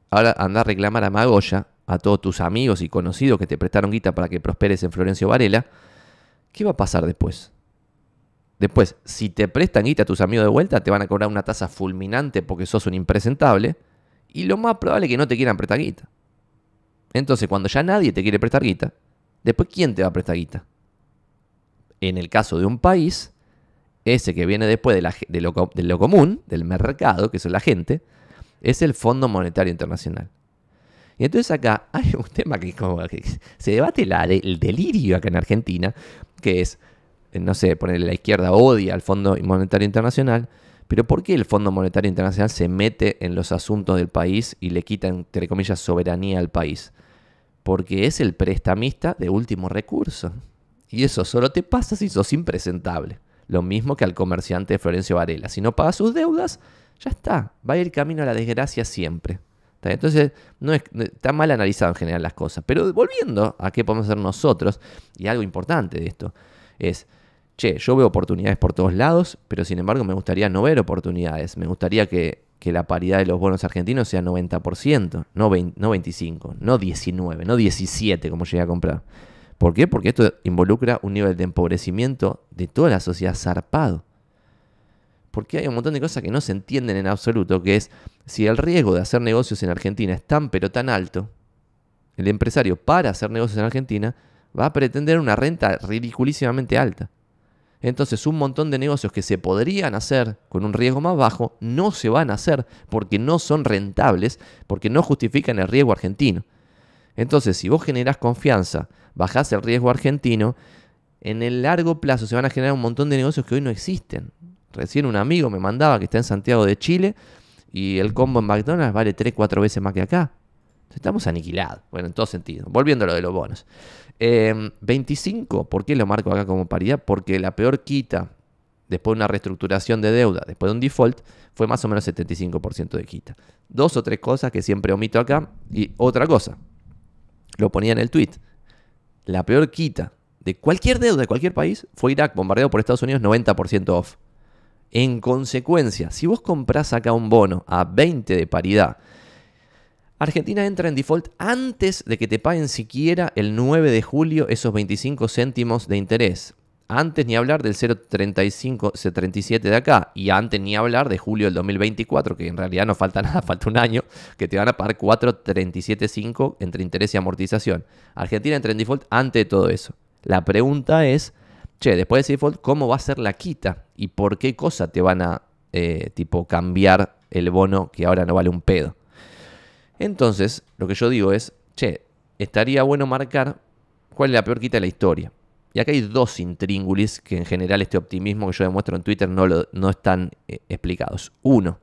ahora andá a reclamar a Magoya, a todos tus amigos y conocidos que te prestaron guita para que prosperes en Florencio Varela, ¿qué va a pasar después? Después, si te prestan guita a tus amigos de vuelta, te van a cobrar una tasa fulminante porque sos un impresentable, y lo más probable es que no te quieran prestar guita. Entonces, cuando ya nadie te quiere prestar guita, después, ¿quién te va a prestar guita? En el caso de un país, ese que viene después de lo común, del mercado, que es la gente, es el Fondo Monetario Internacional. Y entonces acá hay un tema que se debate el delirio acá en Argentina, que es, no sé, ponerle la izquierda odia al Fondo Monetario Internacional, pero ¿por qué el Fondo Monetario Internacional se mete en los asuntos del país y le quita, entre comillas, soberanía al país? Porque es el prestamista de último recurso. Y eso solo te pasa si sos impresentable. Lo mismo que al comerciante de Florencio Varela. Si no paga sus deudas, ya está. Va a ir camino a la desgracia siempre. Entonces, está mal analizado en general las cosas. Pero volviendo a qué podemos hacer nosotros, y algo importante de esto, es, che, yo veo oportunidades por todos lados, pero sin embargo me gustaría no ver oportunidades. Me gustaría que la paridad de los bonos argentinos sea 90%, no 25%, no 19%, no 17% como llegué a comprar. ¿Por qué? Porque esto involucra un nivel de empobrecimiento de toda la sociedad zarpado. Porque hay un montón de cosas que no se entienden en absoluto, que es, si el riesgo de hacer negocios en Argentina es tan pero tan alto, el empresario para hacer negocios en Argentina va a pretender una renta ridiculísimamente alta. Entonces un montón de negocios que se podrían hacer con un riesgo más bajo no se van a hacer porque no son rentables, porque no justifican el riesgo argentino. Entonces, si vos generás confianza, bajás el riesgo argentino, en el largo plazo se van a generar un montón de negocios que hoy no existen. Recién un amigo me mandaba que está en Santiago de Chile y el combo en McDonald's vale 3-4 veces más que acá. Entonces, estamos aniquilados. Bueno, en todo sentido. Volviendo a lo de los bonos. 25, ¿por qué lo marco acá como paridad? Porque la peor quita después de una reestructuración de deuda, después de un default, fue más o menos 75% de quita. 2 o 3 cosas que siempre omito acá. Y otra cosa, lo ponía en el tweet. La peor quita de cualquier deuda de cualquier país fue Irak, bombardeado por Estados Unidos, 90% off. En consecuencia, si vos comprás acá un bono a 20 de paridad, Argentina entra en default antes de que te paguen siquiera el 9 de julio esos 25 céntimos de interés. Antes ni hablar del 0,35-0,37 de acá. Y antes ni hablar de julio del 2024, que en realidad no falta nada, falta un año, que te van a pagar 4,37,5 entre interés y amortización. Argentina entra en default antes de todo eso. La pregunta es, che, después de ese default, ¿cómo va a ser la quita? ¿Y por qué cosa te van a cambiar el bono que ahora no vale un pedo? Entonces, lo que yo digo es, che, estaría bueno marcar cuál es la peor quita de la historia. Y acá hay 2 intríngulis que en general este optimismo que yo demuestro en Twitter no están explicados. 1,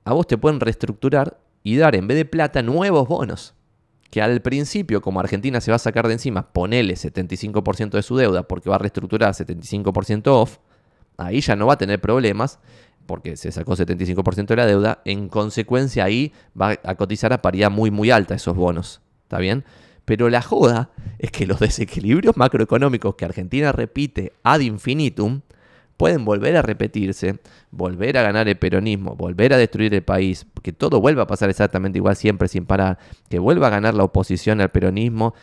a vos te pueden reestructurar y dar en vez de plata nuevos bonos. Que al principio, como Argentina se va a sacar de encima, ponele 75% de su deuda porque va a reestructurar 75% off, ahí ya no va a tener problemas porque se sacó 75% de la deuda. En consecuencia ahí va a cotizar a paridad muy muy alta esos bonos. ¿Está bien? Pero la joda es que los desequilibrios macroeconómicos que Argentina repite ad infinitum pueden volver a repetirse, volver a ganar el peronismo, volver a destruir el país, que todo vuelva a pasar exactamente igual siempre sin parar, que vuelva a ganar la oposición al peronismo,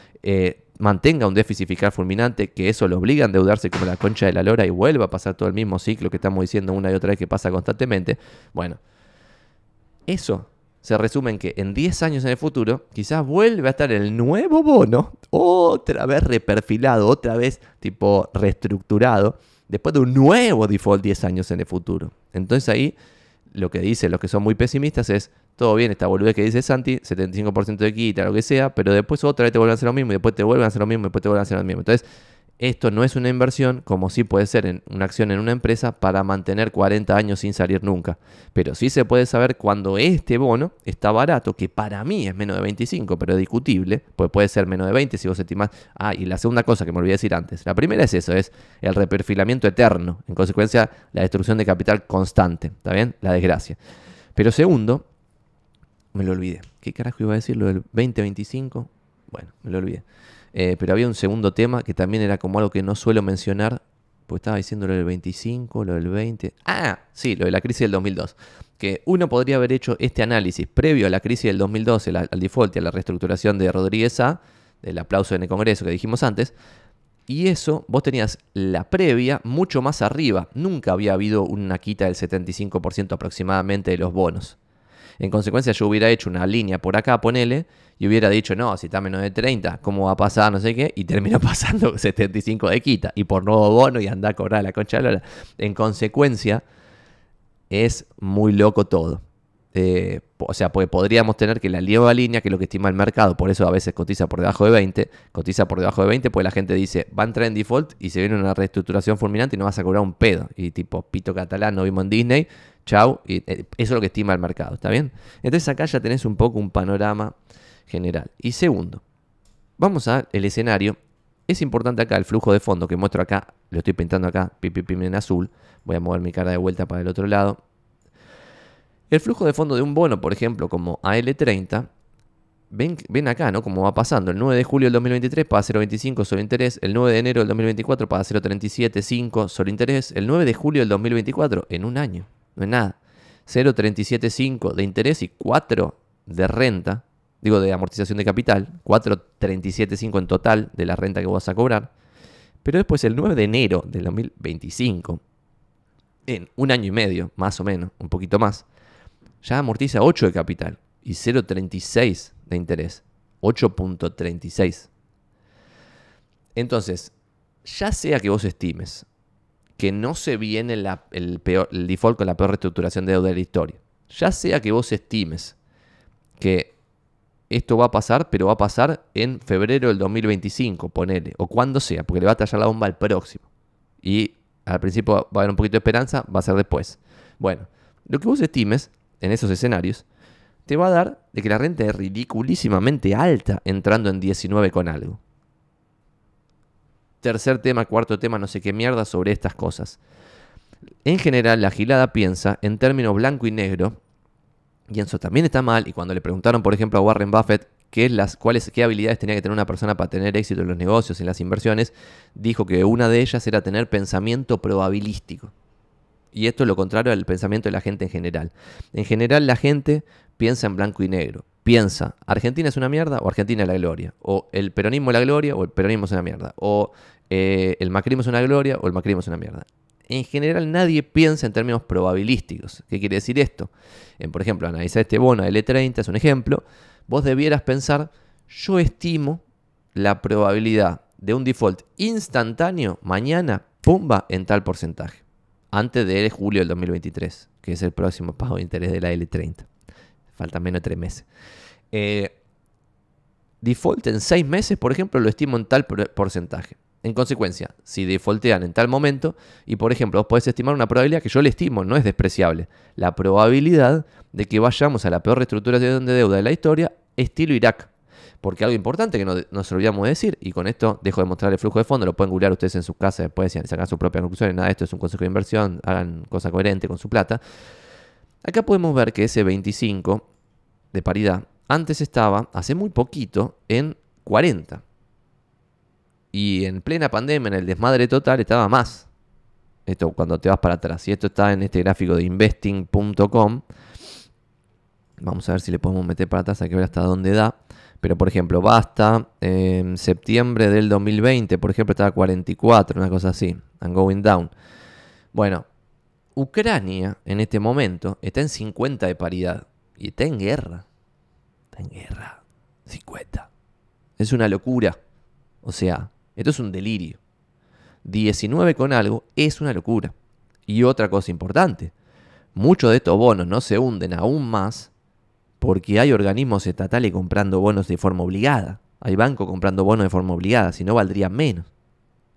mantenga un déficit fiscal fulminante, que eso lo obliga a endeudarse como la concha de la lora y vuelva a pasar todo el mismo ciclo que estamos diciendo una y otra vez que pasa constantemente. Bueno, eso se resume en que en 10 años en el futuro quizás vuelve a estar el nuevo bono, otra vez reperfilado, otra vez tipo reestructurado, después de un nuevo default 10 años en el futuro. Entonces ahí lo que dicen los que son muy pesimistas es, todo bien, esta boludez que dice Santi, 75% de quita, lo que sea, pero después otra vez te vuelven a hacer lo mismo, y después te vuelven a hacer lo mismo, y después te vuelven a hacer lo mismo. Entonces, esto no es una inversión, como sí puede ser en una acción en una empresa para mantener 40 años sin salir nunca. Pero sí se puede saber cuando este bono está barato, que para mí es menos de 25, pero es discutible, pues puede ser menos de 20 si vos estimás. Ah, y la segunda cosa que me olvidé decir antes. La primera es eso, es el reperfilamiento eterno. En consecuencia, la destrucción de capital constante. ¿Está bien? La desgracia. Pero segundo, me lo olvidé. ¿Qué carajo iba a decir? Lo del 20-25. Bueno, me lo olvidé. Pero había un segundo tema que también era como algo que no suelo mencionar, porque estaba diciendo lo del 25, lo del 20. Ah, sí, lo de la crisis del 2002. Que uno podría haber hecho este análisis previo a la crisis del 2012, al default y a la reestructuración de Rodríguez A, del aplauso en el Congreso que dijimos antes. Y eso, vos tenías la previa mucho más arriba. Nunca había habido una quita del 75% aproximadamente de los bonos. En consecuencia, yo hubiera hecho una línea por acá, ponele, y hubiera dicho, no, si está menos de 30, ¿cómo va a pasar? No sé qué. Y terminó pasando 75 de quita. Y por nuevo bono y anda a cobrar la concha de la lora. En consecuencia, es muy loco todo. O sea, pues podríamos tener que la nueva línea, que es lo que estima el mercado, por eso a veces cotiza por debajo de 20, pues la gente dice, va a entrar en default y se viene una reestructuración fulminante y no vas a cobrar un pedo. Y tipo, pito catalán, no vimos en Disney, chau, y eso es lo que estima el mercado, ¿está bien? Entonces acá ya tenés un poco un panorama general. Y segundo, vamos al escenario. Es importante acá el flujo de fondo que muestro acá, lo estoy pintando acá, en azul. Voy a mover mi cara de vuelta para el otro lado. El flujo de fondo de un bono, por ejemplo, como AL30, ven acá, ¿no? Cómo va pasando. El 9 de julio del 2023 paga 0,25 solo interés. El 9 de enero del 2024 paga 0,375 solo interés. El 9 de julio del 2024, en un año, no es nada. 0,375 de interés y 4 de renta, digo de amortización de capital, 4,375 en total de la renta que vas a cobrar. Pero después el 9 de enero del 2025, en un año y medio, más o menos, un poquito más, ya amortiza 8 de capital y 0,36 de interés. 8,36. Entonces, ya sea que vos estimes que no se viene el default con la peor reestructuración de deuda de la historia, ya sea que vos estimes que esto va a pasar, pero va a pasar en febrero del 2025, ponele, o cuando sea, porque le va a tallar la bomba al próximo. Y al principio va a haber un poquito de esperanza, va a ser después. Bueno, lo que vos estimes en esos escenarios te va a dar de que la renta es ridiculísimamente alta entrando en 19 con algo. Tercer tema, cuarto tema, no sé qué mierda sobre estas cosas. En general, la gilada piensa en términos blanco y negro, y eso también está mal. Y cuando le preguntaron, por ejemplo, a Warren Buffett qué habilidades tenía que tener una persona para tener éxito en los negocios y en las inversiones, dijo que una de ellas era tener pensamiento probabilístico. Y esto es lo contrario al pensamiento de la gente en general. En general, la gente piensa en blanco y negro. Piensa, Argentina es una mierda o Argentina es la gloria. O el peronismo es la gloria o el peronismo es una mierda. O el macrismo es una gloria o el macrismo es una mierda. En general, nadie piensa en términos probabilísticos. ¿Qué quiere decir esto? Por ejemplo, analizar este bono L30 es un ejemplo. Vos debieras pensar, yo estimo la probabilidad de un default instantáneo mañana, pumba, en tal porcentaje. Antes de julio del 2023, que es el próximo pago de interés de la L30. Faltan menos de 3 meses. Default en 6 meses, por ejemplo, lo estimo en tal porcentaje. En consecuencia, si defaultean en tal momento, y por ejemplo, vos podés estimar una probabilidad que yo le estimo, no es despreciable. La probabilidad de que vayamos a la peor reestructuración de deuda de la historia, estilo Irak. Porque algo importante que no nos olvidamos de decir, y con esto dejo de mostrar el flujo de fondo, lo pueden googlear ustedes en sus casas después y sacar sus propias conclusiones. Nada, esto es un consejo de inversión, hagan cosa coherente con su plata. Acá podemos ver que ese 25 de paridad antes estaba, hace muy poquito, en 40. Y en plena pandemia, en el desmadre total, estaba más. Esto cuando te vas para atrás. Y esto está en este gráfico de investing.com. Vamos a ver si le podemos meter para atrás, hay que ver hasta dónde da. Pero, por ejemplo, Basta, en septiembre del 2020, por ejemplo, estaba 44, una cosa así. And going down. Bueno, Ucrania, en este momento, está en 50 de paridad. Y está en guerra. Está en guerra. 50. Es una locura. O sea, esto es un delirio. 19 con algo es una locura. Y otra cosa importante. muchos de estos bonos no se hunden aún más porque hay organismos estatales comprando bonos de forma obligada. Hay bancos comprando bonos de forma obligada, si no valdrían menos.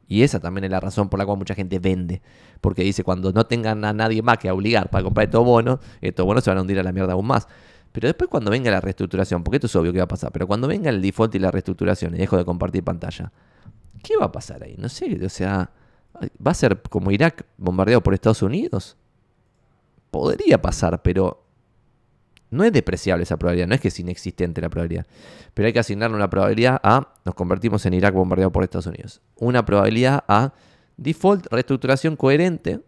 Y esa también es la razón por la cual mucha gente vende. Porque dice, cuando no tengan a nadie más que obligar para comprar estos bonos se van a hundir a la mierda aún más. Pero después cuando venga la reestructuración, porque esto es obvio que va a pasar, pero cuando venga el default y la reestructuración y dejo de compartir pantalla, ¿qué va a pasar ahí? No sé, o sea, ¿va a ser como Irak bombardeado por Estados Unidos? Podría pasar, pero no es despreciable esa probabilidad, no es que es inexistente la probabilidad. Pero hay que asignarle una probabilidad a nos convertimos en Irak bombardeado por Estados Unidos. Una probabilidad a default, reestructuración coherente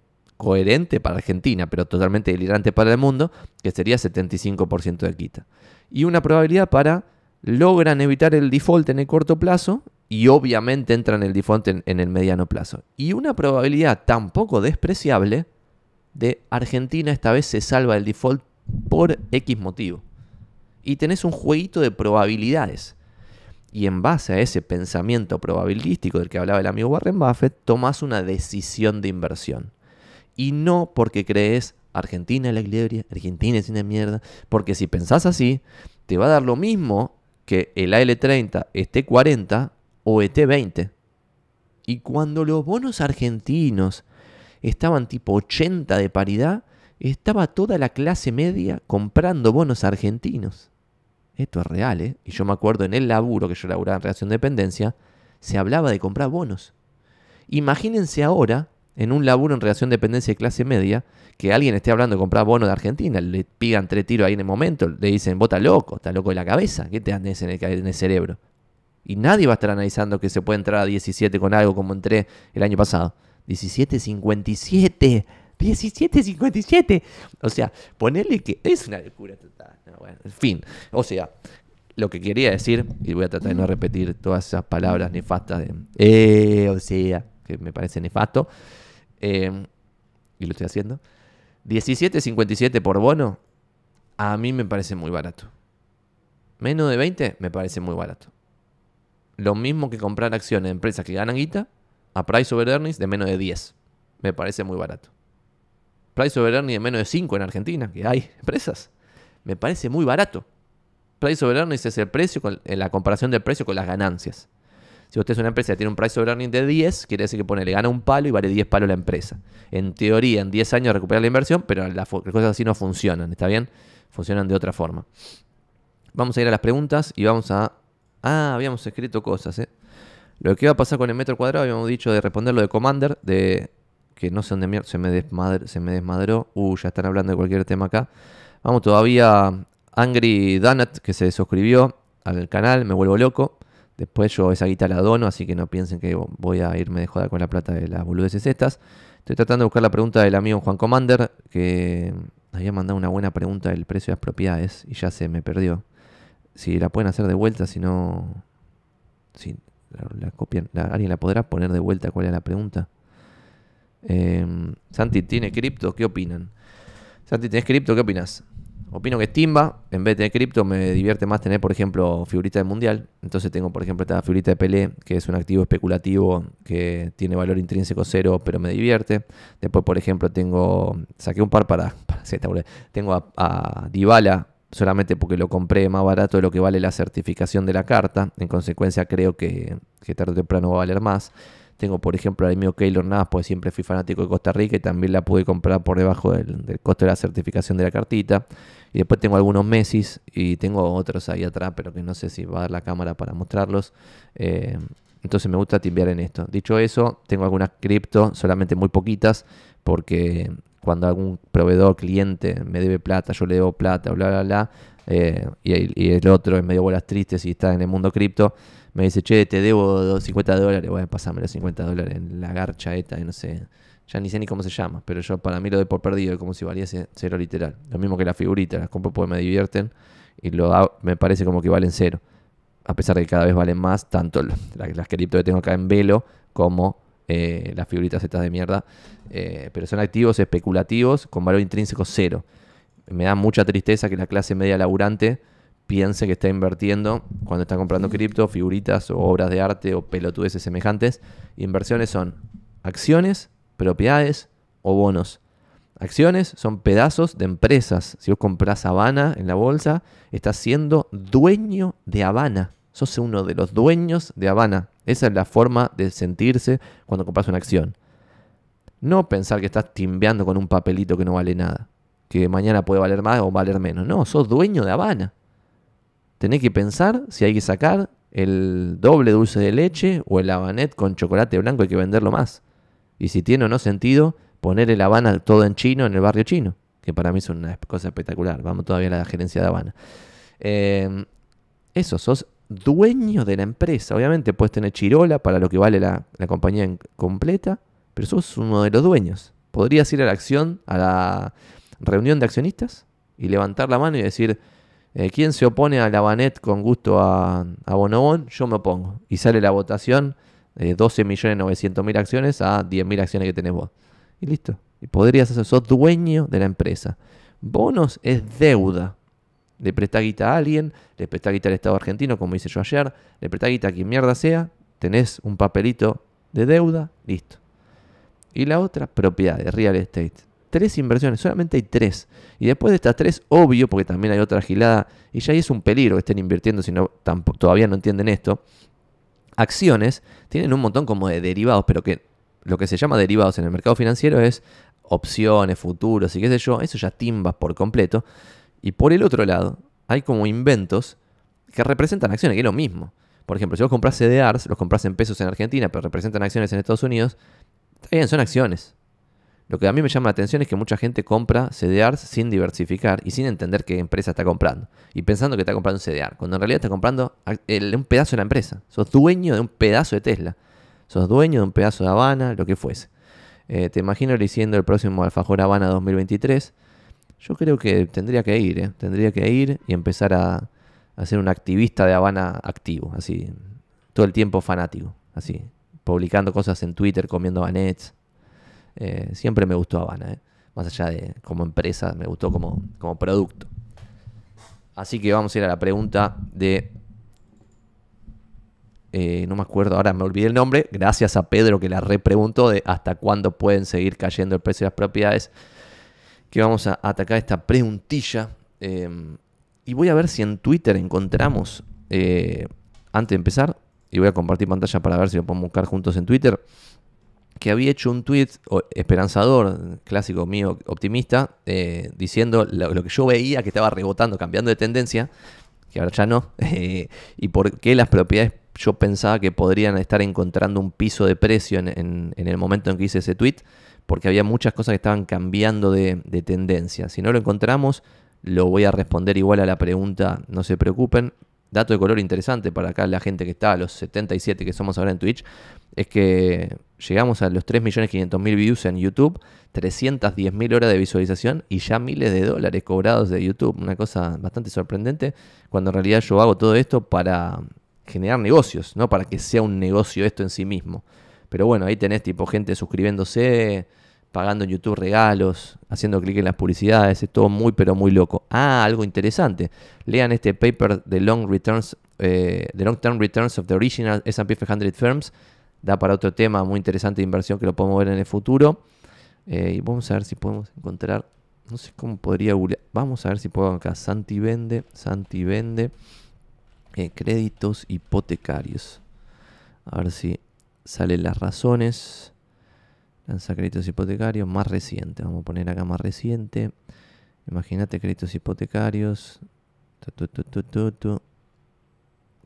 para Argentina, pero totalmente delirante para el mundo, que sería 75% de quita. Y una probabilidad para logran evitar el default en el corto plazo y obviamente entran el default en el mediano plazo. Y una probabilidad tampoco despreciable de Argentina esta vez se salva del default por X motivo. Y tenés un jueguito de probabilidades. Y en base a ese pensamiento probabilístico del que hablaba el amigo Warren Buffett, tomás una decisión de inversión. Y no porque crees Argentina es la gloria, Argentina es una mierda. Porque si pensás así, te va a dar lo mismo que el AL30 esté 40 o esté 20. Y cuando los bonos argentinos estaban tipo 80 de paridad, estaba toda la clase media comprando bonos argentinos. Esto es real, ¿eh? Y yo me acuerdo en el laburo, que yo laburaba en relación de dependencia, se hablaba de comprar bonos. Imagínense ahora, en un laburo en relación de dependencia de clase media, que alguien esté hablando de comprar bonos de Argentina, le pigan 3 tiros ahí en el momento, le dicen, vos estás loco de la cabeza, ¿qué te tenés en el cerebro? Y nadie va a estar analizando que se puede entrar a 17 con algo como entré el año pasado. 17.57. 17.57. O sea, ponerle que es una locura total. No, bueno, en fin, o sea, lo que quería decir, y voy a tratar de no repetir todas esas palabras nefastas de o sea, que me parece nefasto, y lo estoy haciendo. 17.57 por bono, a mí me parece muy barato. Menos de 20 me parece muy barato. Lo mismo que comprar acciones de empresas que ganan guita a price over earnings de menos de 10. Me parece muy barato. Price over earnings de menos de 5 en Argentina, que hay empresas, me parece muy barato. Price over earnings es el precio, en la comparación del precio con las ganancias. Si usted es una empresa que tiene un price over earnings de 10, quiere decir que le gana un palo y vale 10 palos la empresa. En teoría, en 10 años recupera la inversión, pero las cosas así no funcionan, ¿está bien? Funcionan de otra forma. Vamos a ir a las preguntas y vamos a... habíamos escrito cosas, ¿eh? Lo que iba a pasar con el metro cuadrado, habíamos dicho de responder lo de Commander, que no sé dónde mierda, se me desmadró. Ya están hablando de cualquier tema acá. Vamos todavía Angry Donut, que se suscribió al canal, me vuelvo loco. Después yo esa guita la dono, así que no piensen que voy a irme de joda con la plata de las boludeces estas. Estoy tratando de buscar la pregunta del amigo Juan Commander, que había mandado una buena pregunta del precio de las propiedades y ya se me perdió. Si la pueden hacer de vuelta, si no... Si la copian, ¿alguien la podrá poner de vuelta? ¿Cuál es la pregunta? Santi, ¿tiene cripto? ¿Qué opinan? Santi, ¿tenés cripto? ¿Qué opinas? Opino que es timba. En vez de tener cripto me divierte más tener, por ejemplo, figurita de mundial. Entonces tengo, por ejemplo, esta figurita de Pelé, que es un activo especulativo que tiene valor intrínseco 0, pero me divierte. Después, por ejemplo, saqué un par para tengo a Dybala, solamente porque lo compré más barato de lo que vale la certificación de la carta. En consecuencia, creo que tarde o temprano va a valer más. Tengo, por ejemplo, al mío Keylor Navas, porque siempre fui fanático de Costa Rica y también la pude comprar por debajo del costo de la certificación de la cartita. Y después tengo algunos Messis y tengo otros ahí atrás, pero que no sé si va a dar la cámara para mostrarlos. Entonces me gusta timbear en esto. Dicho eso, tengo algunas cripto, solamente muy poquitas, porque cuando algún proveedor, cliente me debe plata, yo le debo plata, bla, bla, bla, y el otro es medio bolas tristes y está en el mundo cripto, me dice, che, te debo $50, bueno, pasame los $50 en la garcha esta, no sé, ya ni sé ni cómo se llama, pero yo para mí lo doy por perdido, como si valiese 0 literal. Lo mismo que las figuritas, las compro porque me divierten y me parece como que valen 0. A pesar de que cada vez valen más, tanto las cripto que tengo acá en velo como las figuritas estas de mierda. Pero son activos especulativos con valor intrínseco 0. Me da mucha tristeza que la clase media laburante piense que está invirtiendo cuando está comprando cripto, figuritas o obras de arte o pelotudeces semejantes. Inversiones son acciones, propiedades o bonos. Acciones son pedazos de empresas. Si vos comprás Habana en la bolsa, estás siendo dueño de Habana. Sos uno de los dueños de Habana. Esa es la forma de sentirse cuando compras una acción. No pensar que estás timbeando con un papelito que no vale nada, que mañana puede valer más o valer menos. No, sos dueño de Habana. Tenés que pensar si hay que sacar el doble dulce de leche o el Habanet con chocolate blanco, hay que venderlo más. Y si tiene o no sentido poner el Habana todo en chino en el barrio chino, que para mí es una cosa espectacular. Vamos todavía a la gerencia de Habana. Eso, sos dueño de la empresa. Obviamente puedes tener chirola para lo que vale la compañía completa, pero sos uno de los dueños. Podrías ir a la acción, a la reunión de accionistas y levantar la mano y decir, ¿quién se opone al Habanet con gusto a Bonobón? Yo me opongo. Y sale la votación, 12.900.000 acciones a 10.000 acciones que tenés vos. Y listo. Y podrías hacer, sos dueño de la empresa. Bonos es deuda. Le prestás guita a alguien, le prestás guita al Estado argentino, como hice yo ayer, le prestás guita a quien mierda sea, tenés un papelito de deuda, listo. Y la otra, propiedades, real estate. 3 inversiones, solamente hay 3. Y después de estas 3, obvio, porque también hay otra gilada, y ya ahí es un peligro que estén invirtiendo si no, todavía no entienden esto. Acciones tienen un montón como de derivados, pero que lo que se llama derivados en el mercado financiero es opciones, futuros y qué sé yo, eso ya timba por completo. Y por el otro lado, hay como inventos que representan acciones, que es lo mismo. Por ejemplo, si vos comprás CDRs, los comprás en pesos en Argentina, pero representan acciones en Estados Unidos, está bien, son acciones. Lo que a mí me llama la atención es que mucha gente compra CDRs sin diversificar y sin entender qué empresa está comprando. Y pensando que está comprando un CDR, cuando en realidad está comprando un pedazo de la empresa. Sos dueño de un pedazo de Tesla. Sos dueño de un pedazo de Habana, lo que fuese. Te imagino diciendo el próximo Alfajor Habana 2023. Yo creo que tendría que ir, Tendría que ir y empezar a ser un activista de Habana activo, así, todo el tiempo fanático, así, publicando cosas en Twitter, comiendo Habanets. Siempre me gustó Habana, más allá de como empresa, me gustó como producto. Así que vamos a ir a la pregunta de... no me acuerdo, ahora me olvidé el nombre, gracias a Pedro que la repreguntó de hasta cuándo pueden seguir cayendo el precio de las propiedades, que vamos a atacar esta preguntilla. Y voy a ver si en Twitter encontramos, antes de empezar, y voy a compartir pantalla para ver si lo podemos buscar juntos en Twitter, que había hecho un tweet esperanzador, clásico mío, optimista, diciendo lo que yo veía que estaba rebotando, cambiando de tendencia, que ahora ya no, y por qué las propiedades yo pensaba que podrían estar encontrando un piso de precio en el momento en que hice ese tweet, porque había muchas cosas que estaban cambiando de tendencia. Si no lo encontramos, lo voy a responder igual a la pregunta, no se preocupen. Dato de color interesante para acá la gente que está, los 77 que somos ahora en Twitch, es que llegamos a los 3.500.000 views en YouTube, 310.000 horas de visualización y ya miles de dólares cobrados de YouTube. Una cosa bastante sorprendente, cuando en realidad yo hago todo esto para generar negocios, no para que sea un negocio esto en sí mismo. Pero bueno, ahí tenés tipo gente suscribiéndose, pagando en YouTube regalos, haciendo clic en las publicidades, es todo muy pero muy loco. Algo interesante. Lean este paper de The Long-Term Returns of the Original S&P 500 Firms. Da para otro tema muy interesante de inversión que lo podemos ver en el futuro. Y vamos a ver si podemos encontrar, no sé cómo podría googlear. Vamos a ver si puedo acá. Santi vende. Créditos hipotecarios. A ver si salen las razones. Lanza créditos hipotecarios más reciente. Vamos a poner acá más reciente. Imagínate créditos hipotecarios.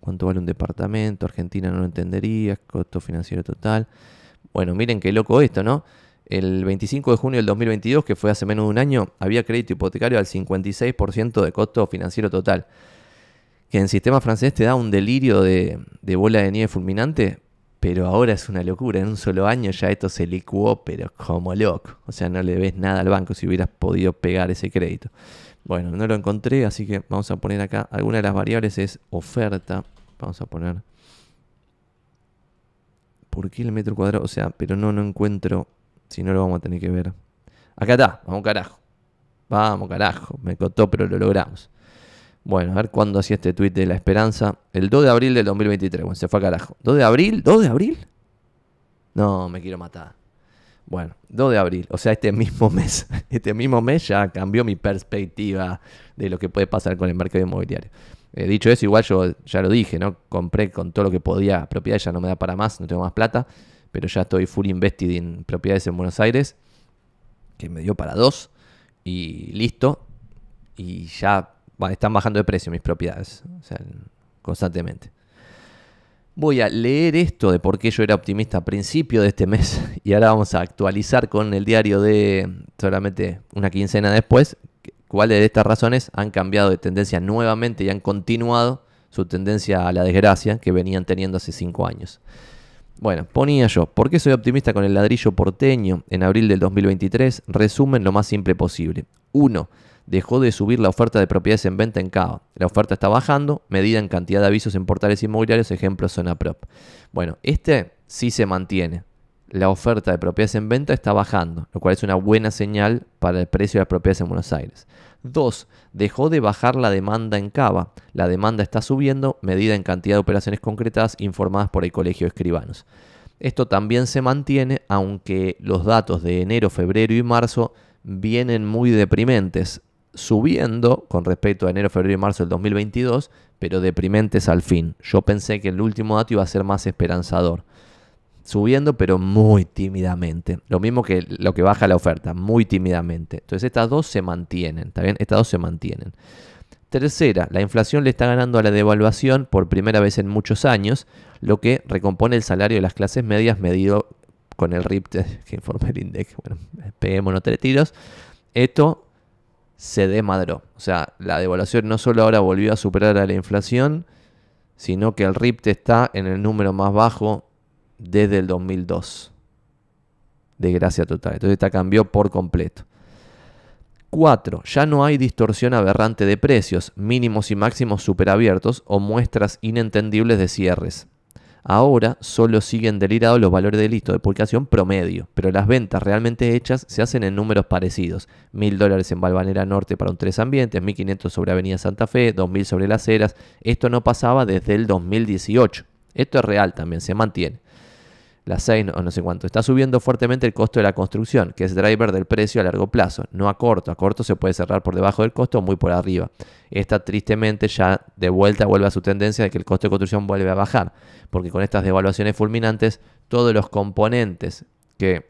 ¿Cuánto vale un departamento? Argentina no lo entendería. Costo financiero total. Bueno, miren qué loco esto, ¿no? El 25 de junio del 2022, que fue hace menos de un año, había crédito hipotecario al 56% de costo financiero total. Que en sistema francés te da un delirio de bola de nieve fulminante. Pero ahora es una locura, en un solo año ya esto se licuó, pero como loco. O sea, no le ves nada al banco si hubieras podido pegar ese crédito. Bueno, no lo encontré, así que vamos a poner acá. Alguna de las variables es oferta. Vamos a poner... ¿Por qué el metro cuadrado? O sea, pero no encuentro... Si no lo vamos a tener que ver. Acá está, vamos carajo. Vamos carajo, me costó, pero lo logramos. Bueno, a ver cuándo hacía este tweet de la esperanza. El 2 de abril del 2023. Bueno, se fue a carajo. ¿2 de abril? ¿2 de abril? No, me quiero matar. Bueno, 2 de abril, o sea, este mismo mes. Este mismo mes ya cambió mi perspectiva de lo que puede pasar con el mercado inmobiliario. Dicho eso, igual yo ya lo dije, ¿no? Compré con todo lo que podía propiedades, ya no me da para más, no tengo más plata, pero ya estoy full invested en propiedades en Buenos Aires, que me dio para 2 y listo. Y ya están bajando de precio mis propiedades, o sea, constantemente. Voy a leer esto de por qué yo era optimista a principio de este mes y ahora vamos a actualizar con el diario de solamente una quincena después cuáles de estas razones han cambiado de tendencia nuevamente y han continuado su tendencia a la desgracia que venían teniendo hace 5 años. Bueno, ponía yo, ¿por qué soy optimista con el ladrillo porteño en abril del 2023? Resumen lo más simple posible. 1. Dejó de subir la oferta de propiedades en venta en Cava. La oferta está bajando, medida en cantidad de avisos en portales inmobiliarios, ejemplo Zona Prop. Bueno, este sí se mantiene. La oferta de propiedades en venta está bajando, lo cual es una buena señal para el precio de las propiedades en Buenos Aires. 2. Dejó de bajar la demanda en Cava. La demanda está subiendo, medida en cantidad de operaciones concretadas informadas por el Colegio de Escribanos. Esto también se mantiene, aunque los datos de enero, febrero y marzo vienen muy deprimentes, subiendo con respecto a enero, febrero y marzo del 2022, pero deprimentes al fin. Yo pensé que el último dato iba a ser más esperanzador. Subiendo, pero muy tímidamente. Lo mismo que lo que baja la oferta, muy tímidamente. Entonces estas dos se mantienen, ¿está bien? Estas dos se mantienen. Tercera, la inflación le está ganando a la devaluación por primera vez en muchos años, lo que recompone el salario de las clases medias medido con el RIP que informa el INDEC. Bueno, peguémonos 3 tiros. Esto se desmadró. O sea, la devaluación no solo ahora volvió a superar a la inflación, sino que el RIP está en el número más bajo desde el 2002. Desgracia total. Entonces esta cambió por completo. 4. Ya no hay distorsión aberrante de precios, mínimos y máximos superabiertos o muestras inentendibles de cierres. Ahora solo siguen delirados los valores de listo de publicación promedio, pero las ventas realmente hechas se hacen en números parecidos. $1.000 en Balvanera Norte para un 3 ambientes, 1.500 sobre Avenida Santa Fe, 2.000 sobre Las Heras. Esto no pasaba desde el 2018. Esto es real también, se mantiene. La 6 no sé cuánto. Está subiendo fuertemente el costo de la construcción, que es driver del precio a largo plazo, no a corto. A corto se puede cerrar por debajo del costo o muy por arriba. Esta tristemente ya de vuelta vuelve a su tendencia de que el costo de construcción vuelve a bajar, porque con estas devaluaciones fulminantes todos los componentes que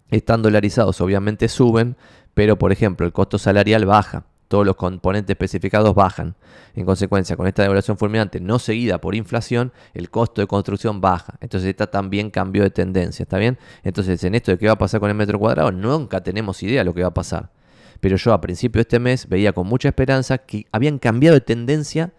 están dolarizados obviamente suben, pero por ejemplo el costo salarial baja. Todos los componentes especificados bajan. En consecuencia, con esta devaluación fulminante no seguida por inflación, el costo de construcción baja. Entonces esta también cambió de tendencia, ¿está bien? Entonces en esto de qué va a pasar con el metro cuadrado, nunca tenemos idea de lo que va a pasar. Pero yo a principio de este mes veía con mucha esperanza que habían cambiado de tendencia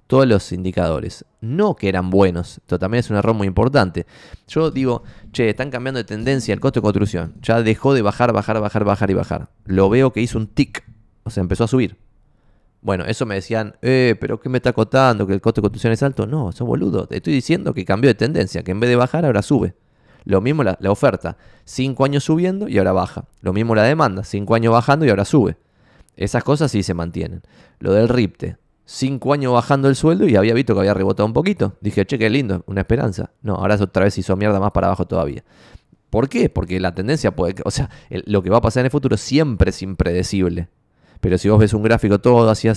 todos los indicadores. No que eran buenos, esto también es un error muy importante. Yo digo, che, están cambiando de tendencia el costo de construcción. Ya dejó de bajar y bajar. Lo veo que hizo un tic. O sea, empezó a subir. Bueno, eso me decían, pero ¿qué me está costando? ¿Que el costo de construcción es alto? No, sos boludo. Te estoy diciendo que cambió de tendencia, que en vez de bajar ahora sube. Lo mismo la oferta, 5 años subiendo y ahora baja. Lo mismo la demanda, 5 años bajando y ahora sube. Esas cosas sí se mantienen. Lo del RIPTE, 5 años bajando el sueldo y había visto que había rebotado un poquito. Dije, che, qué lindo, una esperanza. No, ahora otra vez hizo mierda más para abajo todavía. ¿Por qué? Porque la tendencia puede... O sea, lo que va a pasar en el futuro siempre es impredecible. Pero si vos ves un gráfico todo así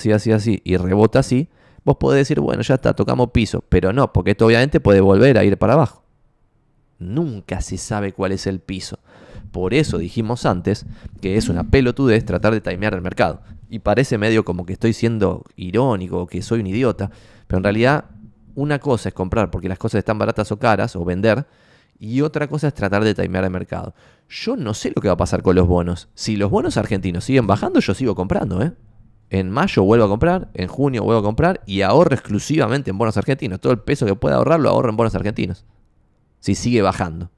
y rebota así, vos podés decir, bueno, ya está, tocamos piso. Pero no, porque esto obviamente puede volver a ir para abajo. Nunca se sabe cuál es el piso. Por eso dijimos antes que es una pelotudez tratar de timear el mercado. Y parece medio como que estoy siendo irónico, que soy un idiota. Pero en realidad una cosa es comprar porque las cosas están baratas o caras, o vender. Y otra cosa es tratar de timear el mercado. Yo no sé lo que va a pasar con los bonos. Si los bonos argentinos siguen bajando, yo sigo comprando, ¿eh? En mayo vuelvo a comprar, en junio vuelvo a comprar y ahorro exclusivamente en bonos argentinos. Todo el peso que pueda ahorrar lo ahorro en bonos argentinos. Si sigue bajando.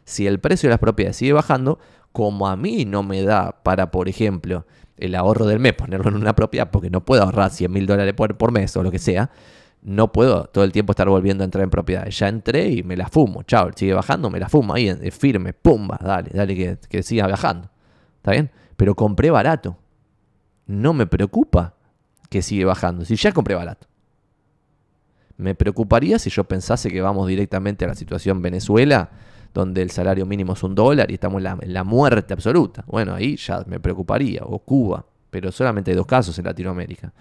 Si el precio de las propiedades sigue bajando, como a mí no me da para, por ejemplo, el ahorro del mes, ponerlo en una propiedad, porque no puedo ahorrar $100.000 por mes o lo que sea, no puedo todo el tiempo estar volviendo a entrar en propiedades. Ya entré y me la fumo. Chao, sigue bajando, me la fumo ahí, firme, pumba, dale que siga bajando. ¿Está bien? Pero compré barato. No me preocupa que sigue bajando, si ya compré barato. Me preocuparía si yo pensase que vamos directamente a la situación Venezuela, donde el salario mínimo es $1 y estamos en la muerte absoluta. Bueno, ahí ya me preocuparía. O Cuba, pero solamente hay 2 casos en Latinoamérica.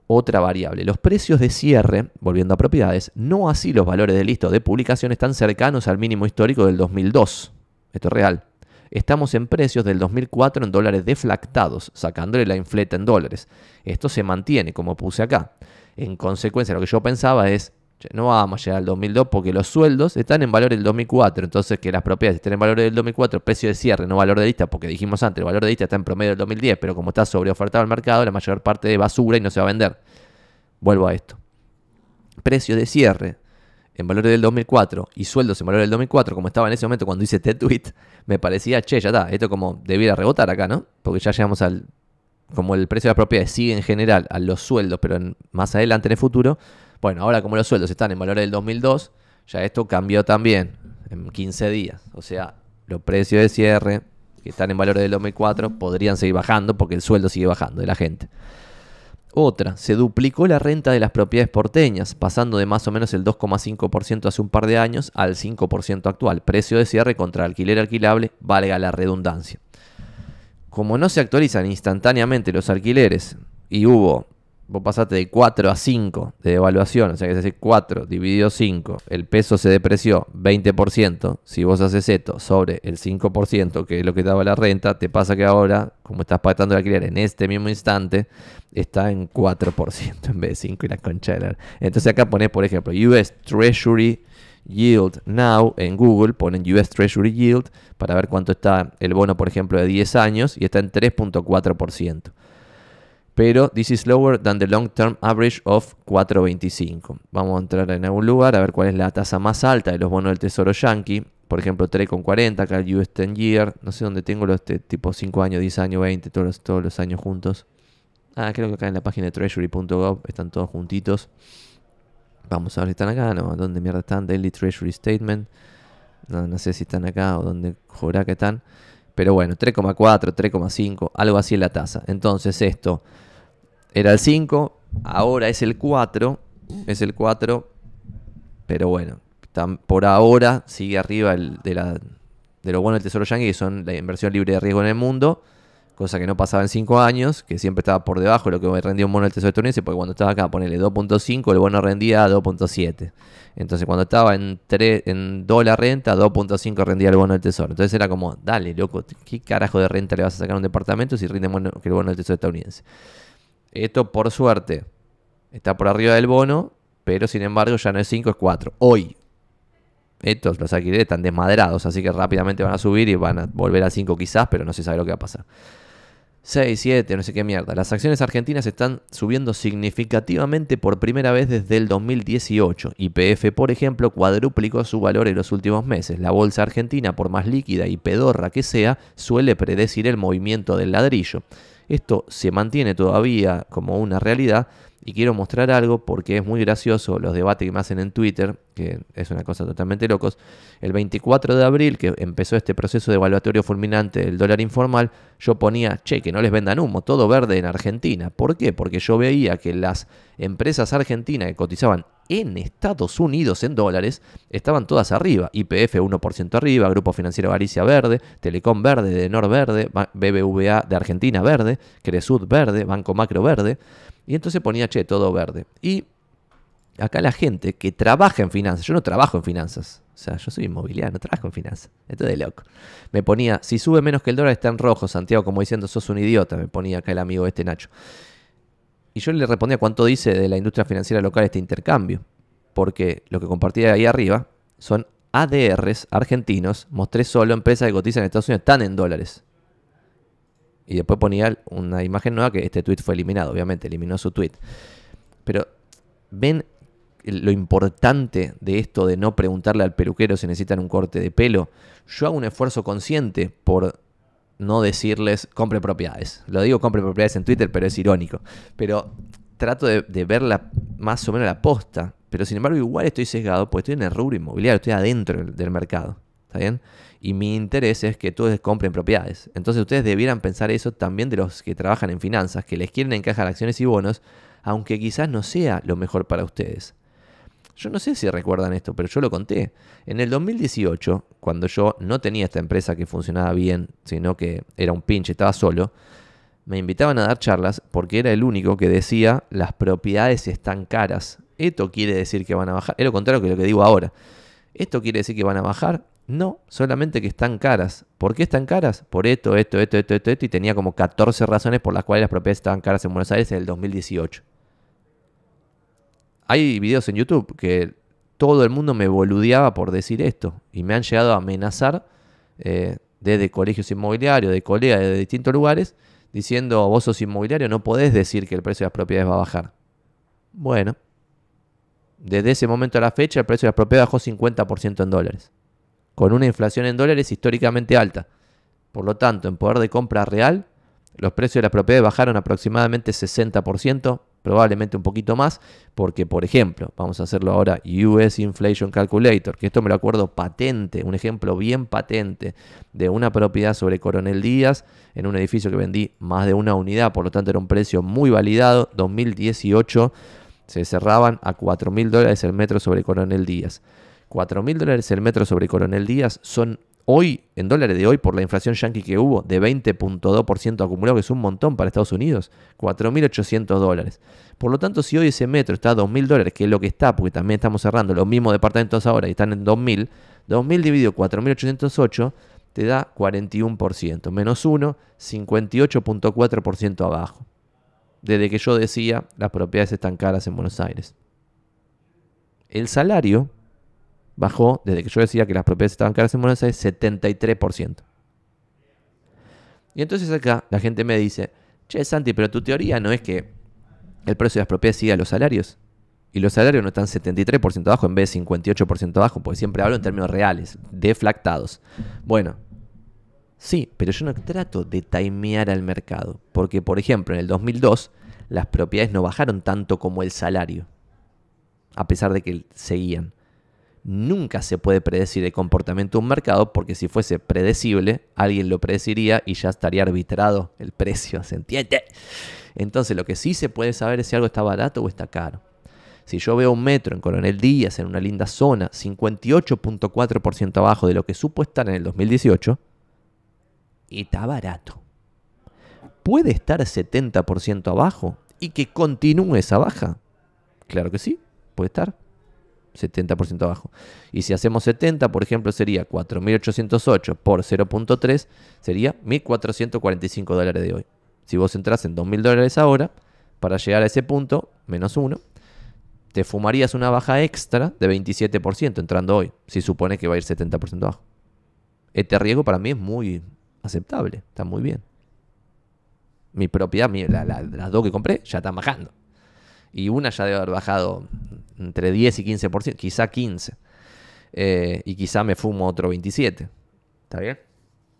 Otra variable, los precios de cierre, volviendo a propiedades, no así los valores de lista o de publicación están cercanos al mínimo histórico del 2002. Esto es real. Estamos en precios del 2004 en dólares deflactados, sacándole la infleta en dólares. Esto se mantiene, como puse acá. En consecuencia, lo que yo pensaba es, no vamos a llegar al 2002 porque los sueldos están en valor del 2004. Entonces, que las propiedades estén en valor del 2004, precio de cierre, no valor de lista, porque dijimos antes, el valor de lista está en promedio del 2010, pero como está sobreofertado el mercado, la mayor parte de basura y no se va a vender. Vuelvo a esto. Precio de cierre en valores del 2004 y sueldos en valores del 2004, como estaba en ese momento cuando hice este tweet, me parecía, ya está, esto como debiera rebotar acá, ¿no? Porque ya llegamos al... Como el precio de las propiedades sigue en general a los sueldos, pero más adelante en el futuro, bueno, ahora como los sueldos están en valores del 2002, ya esto cambió también en 15 días. O sea, los precios de cierre que están en valores del 2004 podrían seguir bajando porque el sueldo sigue bajando de la gente. Otra, se duplicó la renta de las propiedades porteñas, pasando de más o menos el 2,5% hace un par de años al 5% actual. Precio de cierre contra alquiler alquilable, valga la redundancia. Como no se actualizan instantáneamente los alquileres y vos pasaste de 4 a 5 de devaluación, o sea que es decir 4 dividido 5, el peso se depreció 20%, si vos haces esto sobre el 5%, que es lo que daba la renta, te pasa que ahora, como estás pagando el alquiler en este mismo instante, está en 4% en vez de 5 y la concha de la... Entonces acá ponés, por ejemplo, US Treasury Yield Now en Google, ponen US Treasury Yield para ver cuánto está el bono, por ejemplo, de 10 años y está en 3,4%. Pero this is lower than the long term average of 4,25. Vamos a entrar en algún lugar a ver cuál es la tasa más alta de los bonos del Tesoro Yankee. Por ejemplo, 3,40, acá el US 10 Year. No sé dónde tengo los tipo 5 años, 10 años, 20, todos los años juntos. Creo que acá en la página de treasury.gov están todos juntitos. Vamos a ver si están acá. No, ¿dónde mierda están? Daily Treasury Statement. No sé si están acá o dónde jurá que están. Pero bueno, 3,4, 3,5, algo así es la tasa. Entonces esto era el 5, ahora es el 4. Es el 4, pero bueno, por ahora sigue arriba de los bonos del Tesoro Yankee, que son la inversión libre de riesgo en el mundo. Cosa que no pasaba en 5 años, que siempre estaba por debajo de lo que rendía un bono del Tesoro estadounidense, porque cuando estaba acá, ponele 2,5, el bono rendía 2,7. Entonces cuando estaba en dólar renta, 2,5 rendía el bono del Tesoro. Entonces era como, dale, loco, ¿qué carajo de renta le vas a sacar a un departamento si rinde menos que el bono del Tesoro estadounidense? Esto, por suerte, está por arriba del bono, pero sin embargo ya no es 5, es 4. Hoy, los alquileres están desmadrados, así que rápidamente van a subir y van a volver a 5 quizás, pero no se sabe lo que va a pasar. 6, 7, no sé qué mierda. Las acciones argentinas están subiendo significativamente por primera vez desde el 2018. YPF, por ejemplo, cuadruplicó su valor en los últimos meses. La bolsa argentina, por más líquida y pedorra que sea, suele predecir el movimiento del ladrillo. Esto se mantiene todavía como una realidad y quiero mostrar algo porque es muy gracioso los debates que me hacen en Twitter, que es una cosa totalmente locos. El 24 de abril, que empezó este proceso de evaluatorio fulminante del dólar informal, yo ponía, que no les vendan humo, todo verde en Argentina. ¿Por qué? Porque yo veía que las empresas argentinas que cotizaban en Estados Unidos en dólares estaban todas arriba. YPF 1% arriba, Grupo Financiero Galicia verde, Telecom verde, Denor verde, BBVA de Argentina verde, Cresud verde, Banco Macro verde. Y entonces ponía, todo verde. Y acá la gente que trabaja en finanzas, yo no trabajo en finanzas, o sea, yo soy inmobiliario, no trabajo en finanzas, esto es de loco. Me ponía, si sube menos que el dólar está en rojo, Santiago, como diciendo, sos un idiota, me ponía acá el amigo Nacho. Y yo le respondía cuánto dice de la industria financiera local este intercambio, porque lo que compartía ahí arriba son ADRs argentinos, mostré solo empresas que cotizan en Estados Unidos, están en dólares. Y después ponía una imagen nueva que este tweet fue eliminado, obviamente, eliminó su tweet. Pero, ¿ven lo importante de esto de no preguntarle al peluquero si necesitan un corte de pelo? Yo hago un esfuerzo consciente por no decirles compre propiedades. Lo digo compre propiedades en Twitter, pero es irónico. Pero trato de ver más o menos la posta. Pero sin embargo igual estoy sesgado porque estoy en el rubro inmobiliario, estoy adentro del mercado. ¿Está bien? Y mi interés es que todos compren propiedades. Entonces ustedes debieran pensar eso también de los que trabajan en finanzas, que les quieren encajar acciones y bonos, aunque quizás no sea lo mejor para ustedes. Yo no sé si recuerdan esto, pero yo lo conté. En el 2018, cuando yo no tenía esta empresa que funcionaba bien, sino que era un pinche, estaba solo, me invitaban a dar charlas porque era el único que decía las propiedades están caras. ¿Esto quiere decir que van a bajar? Es lo contrario que lo que digo ahora. ¿Esto quiere decir que van a bajar? No, solamente que están caras. ¿Por qué están caras? Por esto, y tenía como 14 razones por las cuales las propiedades estaban caras en Buenos Aires en el 2018. Hay videos en YouTube que todo el mundo me boludeaba por decir esto y me han llegado a amenazar desde colegios inmobiliarios, de colegas de distintos lugares, diciendo vos sos inmobiliario, no podés decir que el precio de las propiedades va a bajar. Bueno, desde ese momento a la fecha el precio de las propiedades bajó 50% en dólares, con una inflación en dólares históricamente alta. Por lo tanto, en poder de compra real, los precios de las propiedades bajaron aproximadamente 60%, probablemente un poquito más, porque, por ejemplo, vamos a hacerlo ahora, US Inflation Calculator, que esto me lo acuerdo patente, un ejemplo bien patente de una propiedad sobre Coronel Díaz, en un edificio que vendí más de una unidad, por lo tanto era un precio muy validado, 2018 se cerraban a $4.000 el metro sobre Coronel Díaz. $4.000 el metro sobre Coronel Díaz son hoy, en dólares de hoy, por la inflación yanqui que hubo, de 20.2% acumulado, que es un montón para Estados Unidos, $4.800. Por lo tanto, si hoy ese metro está a $2.000, que es lo que está, porque también estamos cerrando los mismos departamentos ahora y están en 2.000, 2.000 dividido 4.808 te da 41%, menos 1, 58.4% abajo. Desde que yo decía, las propiedades están caras en Buenos Aires. El salario bajó, desde que yo decía que las propiedades estaban caras en Buenos Aires, 73%. Y entonces acá la gente me dice, che, Santi, pero tu teoría no es que el precio de las propiedades siga los salarios. Y los salarios no están 73% abajo en vez de 58% abajo, porque siempre hablo en términos reales, deflactados. Bueno, sí, pero yo no trato de timear al mercado. Porque, por ejemplo, en el 2002, las propiedades no bajaron tanto como el salario, a pesar de que seguían. Nunca se puede predecir el comportamiento de un mercado porque si fuese predecible, alguien lo predeciría y ya estaría arbitrado el precio, ¿se entiende? Entonces lo que sí se puede saber es si algo está barato o está caro. Si yo veo un metro en Coronel Díaz, en una linda zona, 58.4% abajo de lo que supo estar en el 2018, está barato. ¿Puede estar 70% abajo y que continúe esa baja? Claro que sí, puede estar 70% abajo. Y si hacemos 70, por ejemplo, sería 4.808 por 0.3, sería $1.445 de hoy. Si vos entras en $2.000 ahora, para llegar a ese punto, menos 1, te fumarías una baja extra de 27% entrando hoy, si supones que va a ir 70% abajo. Este riesgo para mí es muy aceptable, está muy bien. Mi propiedad, las dos que compré, ya están bajando. Y una ya debe haber bajado entre 10 y 15%, quizá 15%. Y quizá me fumo otro 27%. ¿Está bien?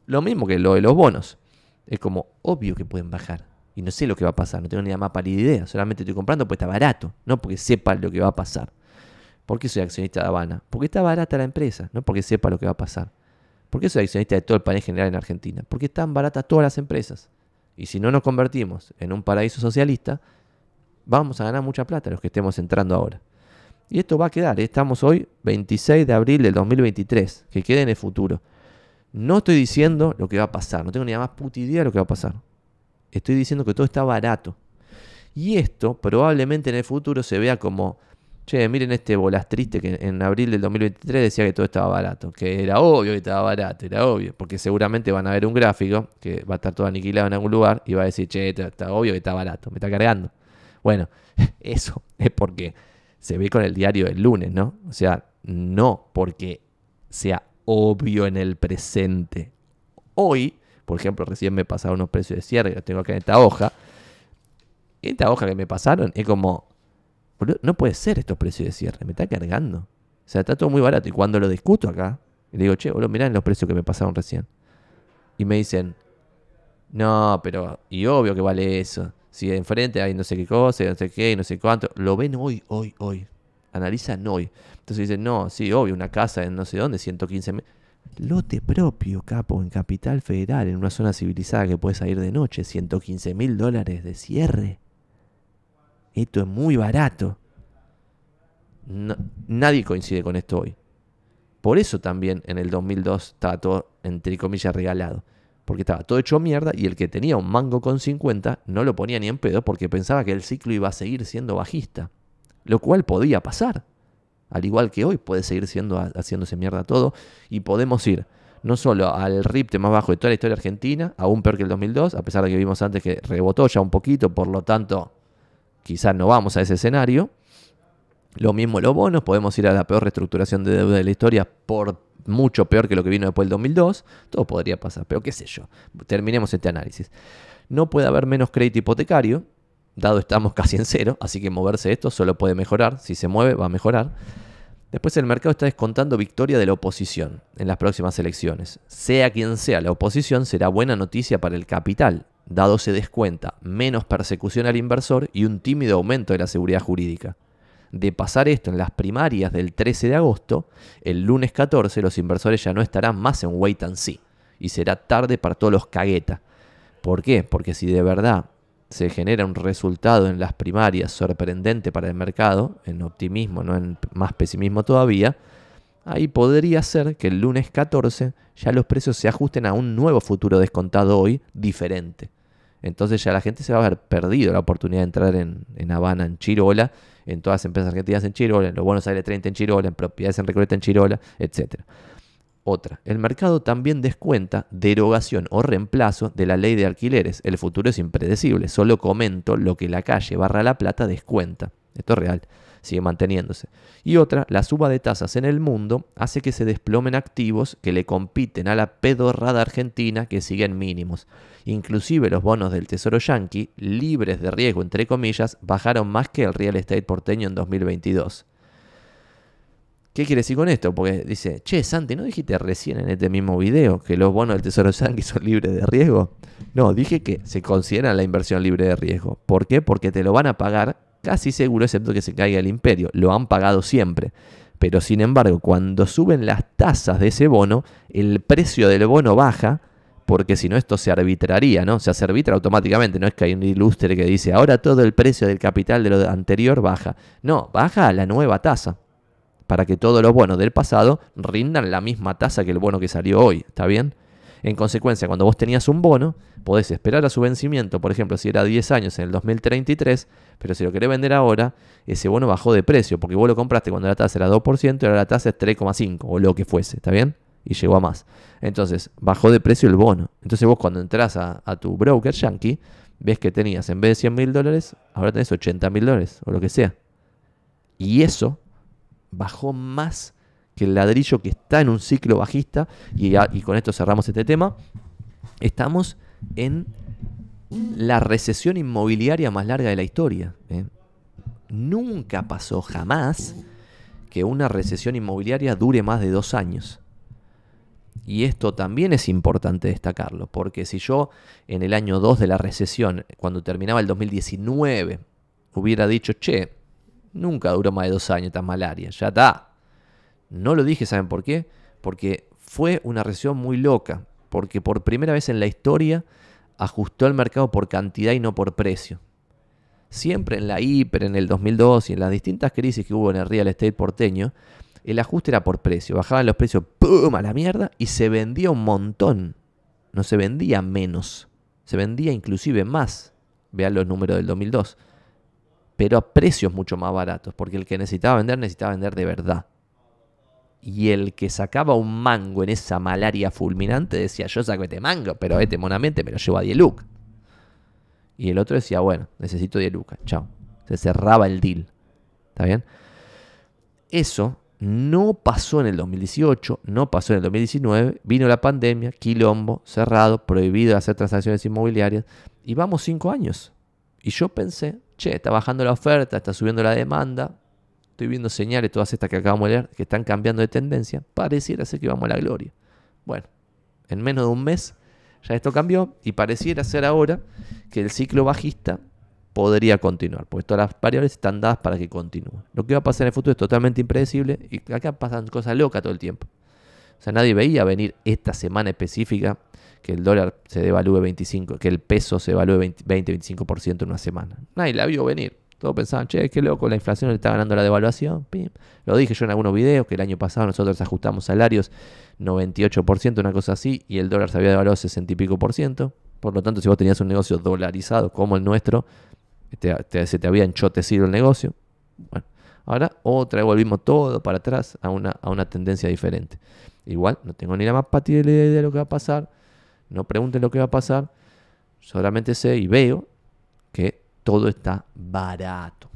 Lo mismo que lo de los bonos. Es como obvio que pueden bajar. Y no sé lo que va a pasar, no tengo ni la más pálida idea. Solamente estoy comprando porque está barato, no porque sepa lo que va a pasar. ¿Por qué soy accionista de Habana? Porque está barata la empresa, no porque sepa lo que va a pasar. ¿Por qué soy accionista de todo el panel general en Argentina? Porque están baratas todas las empresas. Y si no nos convertimos en un paraíso socialista, vamos a ganar mucha plata los que estemos entrando ahora. Y esto va a quedar, estamos hoy 26 de abril del 2023, que quede en el futuro. No estoy diciendo lo que va a pasar, no tengo ni la más puta idea de lo que va a pasar. Estoy diciendo que todo está barato. Y esto probablemente en el futuro se vea como, che, miren este bolas triste que en abril del 2023 decía que todo estaba barato. Que era obvio que estaba barato, era obvio. Porque seguramente van a ver un gráfico que va a estar todo aniquilado en algún lugar y va a decir, che, está obvio que está barato, me está cargando. Bueno, eso es porque se ve con el diario del lunes, ¿no? O sea, no porque sea obvio en el presente. Hoy, por ejemplo, recién me pasaron unos precios de cierre, que los tengo acá en esta hoja. Esta hoja que me pasaron es como, boludo, no puede ser estos precios de cierre, me está cargando. O sea, está todo muy barato. Y cuando lo discuto acá, le digo, che, boludo, mirá los precios que me pasaron recién. Y me dicen, no, pero, y obvio que vale eso. Si enfrente hay no sé qué cosa, no sé qué, no sé cuánto. Lo ven hoy. Analizan hoy. Entonces dicen, no, sí, obvio, una casa en no sé dónde, 115.000. Lote propio, capo, en Capital Federal, en una zona civilizada que puede salir de noche, $115.000 de cierre. Esto es muy barato. Nadie coincide con esto hoy. Por eso también en el 2002 estaba todo, entre comillas, regalado. Porque estaba todo hecho mierda y el que tenía un mango con 50 no lo ponía ni en pedo porque pensaba que el ciclo iba a seguir siendo bajista. Lo cual podía pasar. Al igual que hoy puede seguir haciéndose mierda todo. Y podemos ir no solo al RIPTE más bajo de toda la historia argentina, aún peor que el 2002, a pesar de que vimos antes que rebotó ya un poquito, por lo tanto quizás no vamos a ese escenario. Lo mismo los bonos, podemos ir a la peor reestructuración de deuda de la historia por mucho peor que lo que vino después del 2002. Todo podría pasar, pero qué sé yo. Terminemos este análisis. No puede haber menos crédito hipotecario, dado estamos casi en cero, así que moverse esto solo puede mejorar. Si se mueve, va a mejorar. Después el mercado está descontando victoria de la oposición en las próximas elecciones. Sea quien sea la oposición, será buena noticia para el capital, dado se descuenta menos persecución al inversor y un tímido aumento de la seguridad jurídica. De pasar esto en las primarias del 13 de agosto, el lunes 14 los inversores ya no estarán más en wait and see y será tarde para todos los caguetas. ¿Por qué? Porque si de verdad se genera un resultado en las primarias sorprendente para el mercado, en optimismo, no en más pesimismo todavía, ahí podría ser que el lunes 14 ya los precios se ajusten a un nuevo futuro descontado hoy diferente. Entonces ya la gente se va a haber perdido la oportunidad de entrar en Habana, en Chirola, en todas las empresas argentinas en Chirola, en los bonos Aire 30 en Chirola, en propiedades en Recoleta en Chirola, etc. Otra, el mercado también descuenta derogación o reemplazo de la ley de alquileres. El futuro es impredecible, solo comento lo que la calle /La Plata descuenta. Esto es real, sigue manteniéndose. Y otra, la suba de tasas en el mundo hace que se desplomen activos que le compiten a la pedorrada argentina que sigue en mínimos. Inclusive los bonos del Tesoro Yanqui, libres de riesgo entre comillas, bajaron más que el real estate porteño en 2022. ¿Qué quiere decir con esto? Porque dice, che, Santi, ¿no dijiste recién en este mismo video que los bonos del Tesoro Yanqui son libres de riesgo? No, dije que se considera la inversión libre de riesgo. ¿Por qué? Porque te lo van a pagar casi seguro, excepto que se caiga el imperio. Lo han pagado siempre. Pero sin embargo, cuando suben las tasas de ese bono, el precio del bono baja, porque si no esto se arbitraría, ¿no? O sea, se arbitra automáticamente, no es que hay un ilustre que dice, ahora todo el precio del capital de lo anterior baja. No, baja a la nueva tasa, para que todos los bonos del pasado rindan la misma tasa que el bono que salió hoy, ¿está bien? En consecuencia, cuando vos tenías un bono, podés esperar a su vencimiento, por ejemplo, si era 10 años en el 2033, pero si lo querés vender ahora, ese bono bajó de precio, porque vos lo compraste cuando la tasa era 2% y ahora la tasa es 3,5% o lo que fuese, ¿está bien? Y llegó a más. Entonces, bajó de precio el bono. Entonces vos cuando entras a tu broker yankee, ves que tenías, en vez de $100.000, ahora tenés $80.000 o lo que sea. Y eso bajó más que el ladrillo que está en un ciclo bajista. Y con esto cerramos este tema. Estamos en la recesión inmobiliaria más larga de la historia. Nunca pasó jamás que una recesión inmobiliaria dure más de 2 años. Y esto también es importante destacarlo, porque si yo en el año 2 de la recesión, cuando terminaba el 2019, hubiera dicho, che, nunca duró más de 2 años esta malaria, ya está. No lo dije, ¿saben por qué? Porque fue una recesión muy loca, porque por primera vez en la historia ajustó el mercado por cantidad y no por precio. Siempre en la hiper, en el 2002 y en las distintas crisis que hubo en el real estate porteño, el ajuste era por precio. Bajaban los precios, ¡pum!, a la mierda, y se vendía un montón. No se vendía menos, se vendía inclusive más. Vean los números del 2002. Pero a precios mucho más baratos, porque el que necesitaba vender de verdad. Y el que sacaba un mango en esa malaria fulminante decía, yo saco este mango, pero este monamente me lo llevo a 10 lucas. Y el otro decía, bueno, necesito 10 lucas, chao. Se cerraba el deal. ¿Está bien? Eso no pasó en el 2018, no pasó en el 2019, vino la pandemia, quilombo, cerrado, prohibido hacer transacciones inmobiliarias, y vamos 5 años. Y yo pensé, che, está bajando la oferta, está subiendo la demanda, estoy viendo señales, todas estas que acabamos de leer, que están cambiando de tendencia, pareciera ser que vamos a la gloria. Bueno, en menos de un mes ya esto cambió y pareciera ser ahora que el ciclo bajista podría continuar, porque todas las variables están dadas para que continúe. Lo que va a pasar en el futuro es totalmente impredecible y acá pasan cosas locas todo el tiempo. O sea, nadie veía venir esta semana específica que el dólar se devalúe 25%, que el peso se devalúe 20-25% en una semana. Nadie la vio venir. Todos pensaban, che, qué loco, la inflación le está ganando la devaluación. Pim. Lo dije yo en algunos videos, que el año pasado nosotros ajustamos salarios 98%, una cosa así, y el dólar se había devaluado 60 y pico por ciento. Por lo tanto, si vos tenías un negocio dolarizado como el nuestro, se te había enchotecido el negocio. Bueno, ahora otra vez volvimos todo para atrás a una tendencia diferente. Igual, no tengo ni la más patida idea de lo que va a pasar. No pregunten lo que va a pasar. Solamente sé y veo que todo está barato.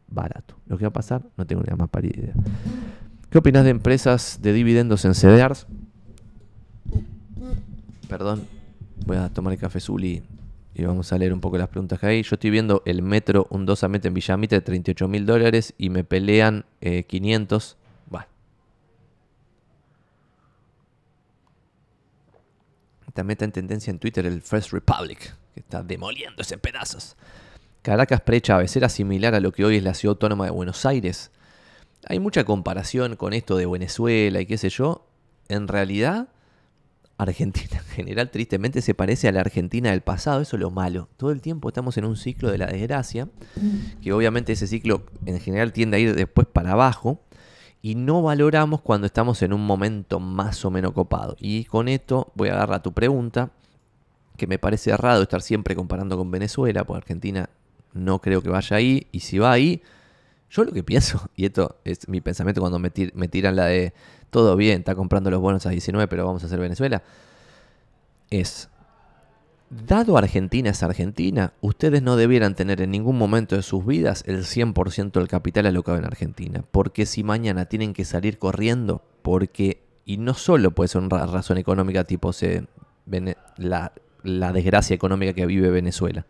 Barato. Lo que va a pasar, no tengo ni la más pálida idea. ¿Qué opinas de empresas de dividendos en CDRs? Perdón, voy a tomar el café Zuli y vamos a leer un poco las preguntas que hay. Yo estoy viendo el metro, un 2 a metro en Villamite de $38.000 y me pelean 500. Bueno. También está en tendencia en Twitter el First Republic, que está demoliéndose en pedazos. Caracas pre-Chávez era similar a lo que hoy es la ciudad autónoma de Buenos Aires. Hay mucha comparación con esto de Venezuela y qué sé yo. En realidad, Argentina en general tristemente se parece a la Argentina del pasado. Eso es lo malo. Todo el tiempo estamos en un ciclo de la desgracia, que obviamente ese ciclo en general tiende a ir después para abajo. Y no valoramos cuando estamos en un momento más o menos copado. Y con esto voy a agarrar tu pregunta, que me parece errado estar siempre comparando con Venezuela, porque Argentina no creo que vaya ahí. Y si va ahí, yo lo que pienso, y esto es mi pensamiento cuando me tiran la de todo bien, está comprando los bonos a 19, pero vamos a hacer Venezuela, es, dado Argentina es Argentina, ustedes no debieran tener en ningún momento de sus vidas el 100% del capital alocado en Argentina. Porque si mañana tienen que salir corriendo, y no solo puede ser una razón económica tipo la desgracia económica que vive Venezuela,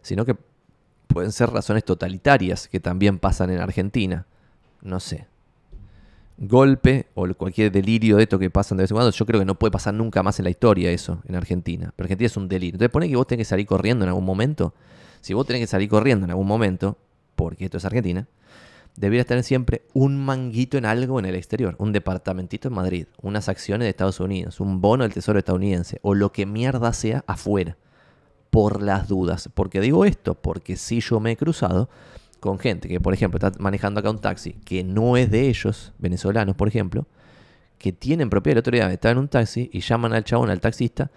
sino que pueden ser razones totalitarias que también pasan en Argentina. No sé. Golpe o cualquier delirio de esto que pasan de vez en cuando. Yo creo que no puede pasar nunca más en la historia eso, en Argentina. Pero Argentina es un delirio. Entonces pone que vos tenés que salir corriendo en algún momento. Si vos tenés que salir corriendo en algún momento, porque esto es Argentina, deberías tener siempre un manguito en algo en el exterior. Un departamentito en Madrid, unas acciones de Estados Unidos, un bono del Tesoro estadounidense, o lo que mierda sea afuera. Por las dudas. ¿Por qué digo esto? Porque si yo me he cruzado con gente que, por ejemplo, está manejando acá un taxi que no es de ellos, venezolanos, por ejemplo, que tienen propiedad. El otro día estaba en un taxi y llaman al chabón, al taxista,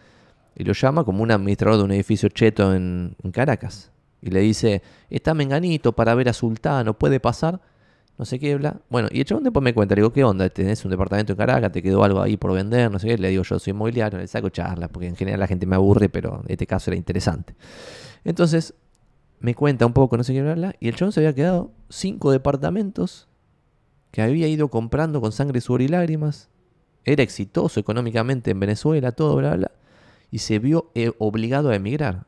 y lo llama como un administrador de un edificio cheto en Caracas. Y le dice, está menganito para ver a Sultano, puede pasar, no sé qué, bla. Bueno, y el chabón después me cuenta, le digo, ¿qué onda? ¿Tenés un departamento en Caracas? ¿Te quedó algo ahí por vender? No sé qué. Le digo, yo soy inmobiliario, le saco charlas, porque en general la gente me aburre, pero en este caso era interesante. Entonces, me cuenta un poco, no sé qué, bla, bla, y el chabón se había quedado 5 departamentos que había ido comprando con sangre, sudor y lágrimas. Era exitoso económicamente en Venezuela, todo, bla, bla, y se vio obligado a emigrar.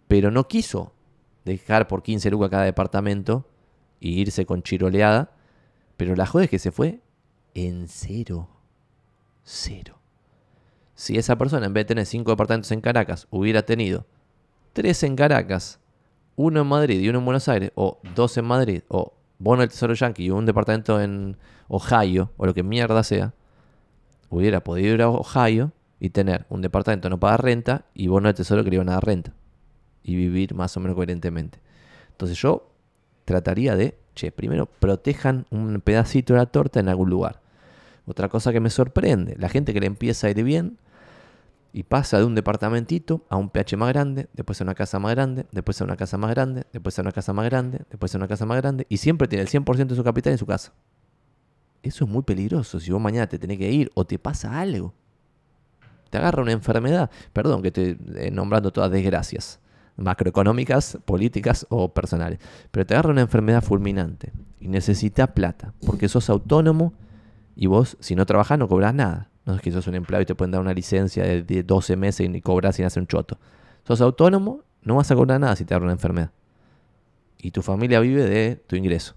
Pero no quiso dejar por 15 lucas cada departamento y irse con chiroleada. Pero la joda es que se fue en cero. Cero. Si esa persona, en vez de tener 5 departamentos en Caracas, hubiera tenido 3 en Caracas, 1 en Madrid y 1 en Buenos Aires, o 2 en Madrid, o bono del Tesoro Yankee y un departamento en Ohio, o lo que mierda sea, hubiera podido ir a Ohio y tener un departamento no pagar renta y bono del Tesoro que le iban a dar renta. Y vivir más o menos coherentemente. Entonces yo trataría de, primero protejan un pedacito de la torta en algún lugar. Otra cosa que me sorprende, la gente que le empieza a ir bien y pasa de un departamentito a un PH más grande, después a una casa más grande, después a una casa más grande, después a una casa más grande, después a una casa más grande, y siempre tiene el 100% de su capital en su casa. Eso es muy peligroso. Si vos mañana te tenés que ir o te pasa algo, te agarra una enfermedad, perdón que estoy nombrando todas desgracias macroeconómicas, políticas o personales, pero te agarra una enfermedad fulminante y necesitas plata, porque sos autónomo y vos, si no trabajás, no cobrás nada. No es que sos un empleado y te pueden dar una licencia de 12 meses y cobrás sin hacer un choto. Sos autónomo, no vas a cobrar nada si te agarra una enfermedad. Y tu familia vive de tu ingreso.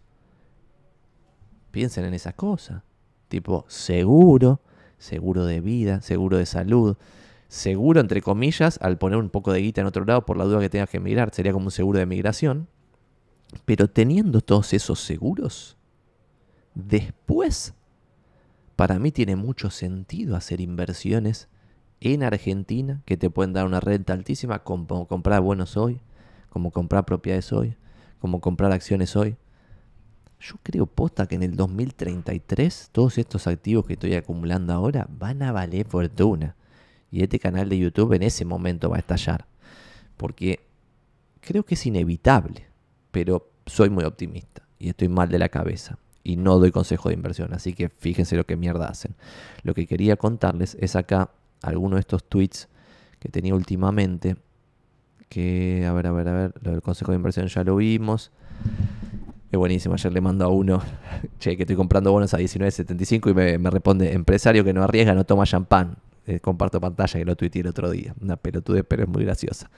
Piensen en esas cosas. Tipo seguro, seguro de vida, seguro de salud. Seguro, entre comillas, al poner un poco de guita en otro lado por la duda que tengas que emigrar. Sería como un seguro de migración. Pero teniendo todos esos seguros, después, para mí tiene mucho sentido hacer inversiones en Argentina que te pueden dar una renta altísima, como comprar bonos hoy, como comprar propiedades hoy, como comprar acciones hoy. Yo creo posta que en el 2033 todos estos activos que estoy acumulando ahora van a valer fortuna. Y este canal de YouTube en ese momento va a estallar. Porque creo que es inevitable. Pero soy muy optimista y estoy mal de la cabeza. Y no doy consejo de inversión. Así que fíjense lo que mierda hacen. Lo que quería contarles es acá algunos de estos tweets que tenía últimamente. Que, a ver, lo del consejo de inversión ya lo vimos. Es buenísimo, ayer le mando a uno, che, que estoy comprando bonos a 19.75 y me responde, empresario que no arriesga, no toma champán. Comparto pantalla que lo tuiteé el otro día. Una pelotudez, pero es muy graciosa.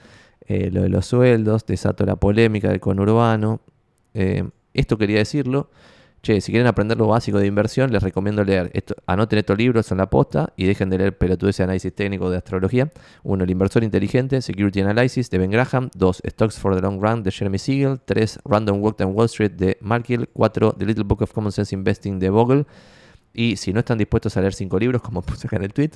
Lo de los sueldos, desato la polémica del conurbano. Esto quería decirlo. Che, si quieren aprender lo básico de inversión, les recomiendo leer. Anoten estos libros en la posta y dejen de leer pelotudes de análisis técnico de astrología. 1. El inversor inteligente, Security Analysis, de Ben Graham. 2. Stocks for the Long Run, de Jeremy Siegel. 3. Random Walk Down Wall Street, de Mark Hill. 4. The Little Book of Common Sense Investing, de Bogle. Y si no están dispuestos a leer 5 libros, como puse acá en el tweet,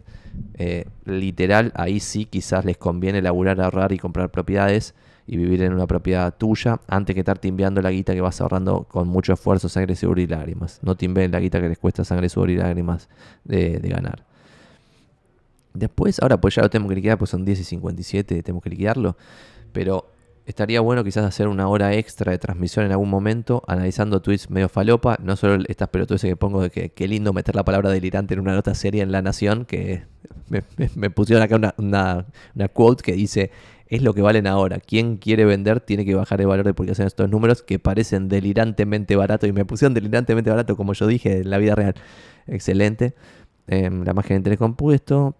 literal, ahí sí quizás les conviene laburar, ahorrar y comprar propiedades y vivir en una propiedad tuya antes que estar timbeando la guita que vas ahorrando con mucho esfuerzo, sangre, sudor y lágrimas. No timbeen la guita que les cuesta sangre, sudor y lágrimas de ganar. Después, ahora pues ya lo tenemos que liquidar, pues son 10:57, tenemos que liquidarlo. Pero estaría bueno quizás hacer una hora extra de transmisión en algún momento, analizando tweets medio falopa, no solo estas pelotudeces que pongo de que qué lindo meter la palabra delirante en una nota seria en La Nación, que me pusieron acá una quote que dice, es lo que valen ahora, quien quiere vender tiene que bajar el valor de publicación de estos números que parecen delirantemente baratos, y me pusieron delirantemente barato como yo dije en la vida real. Excelente. La margen de interés compuesto.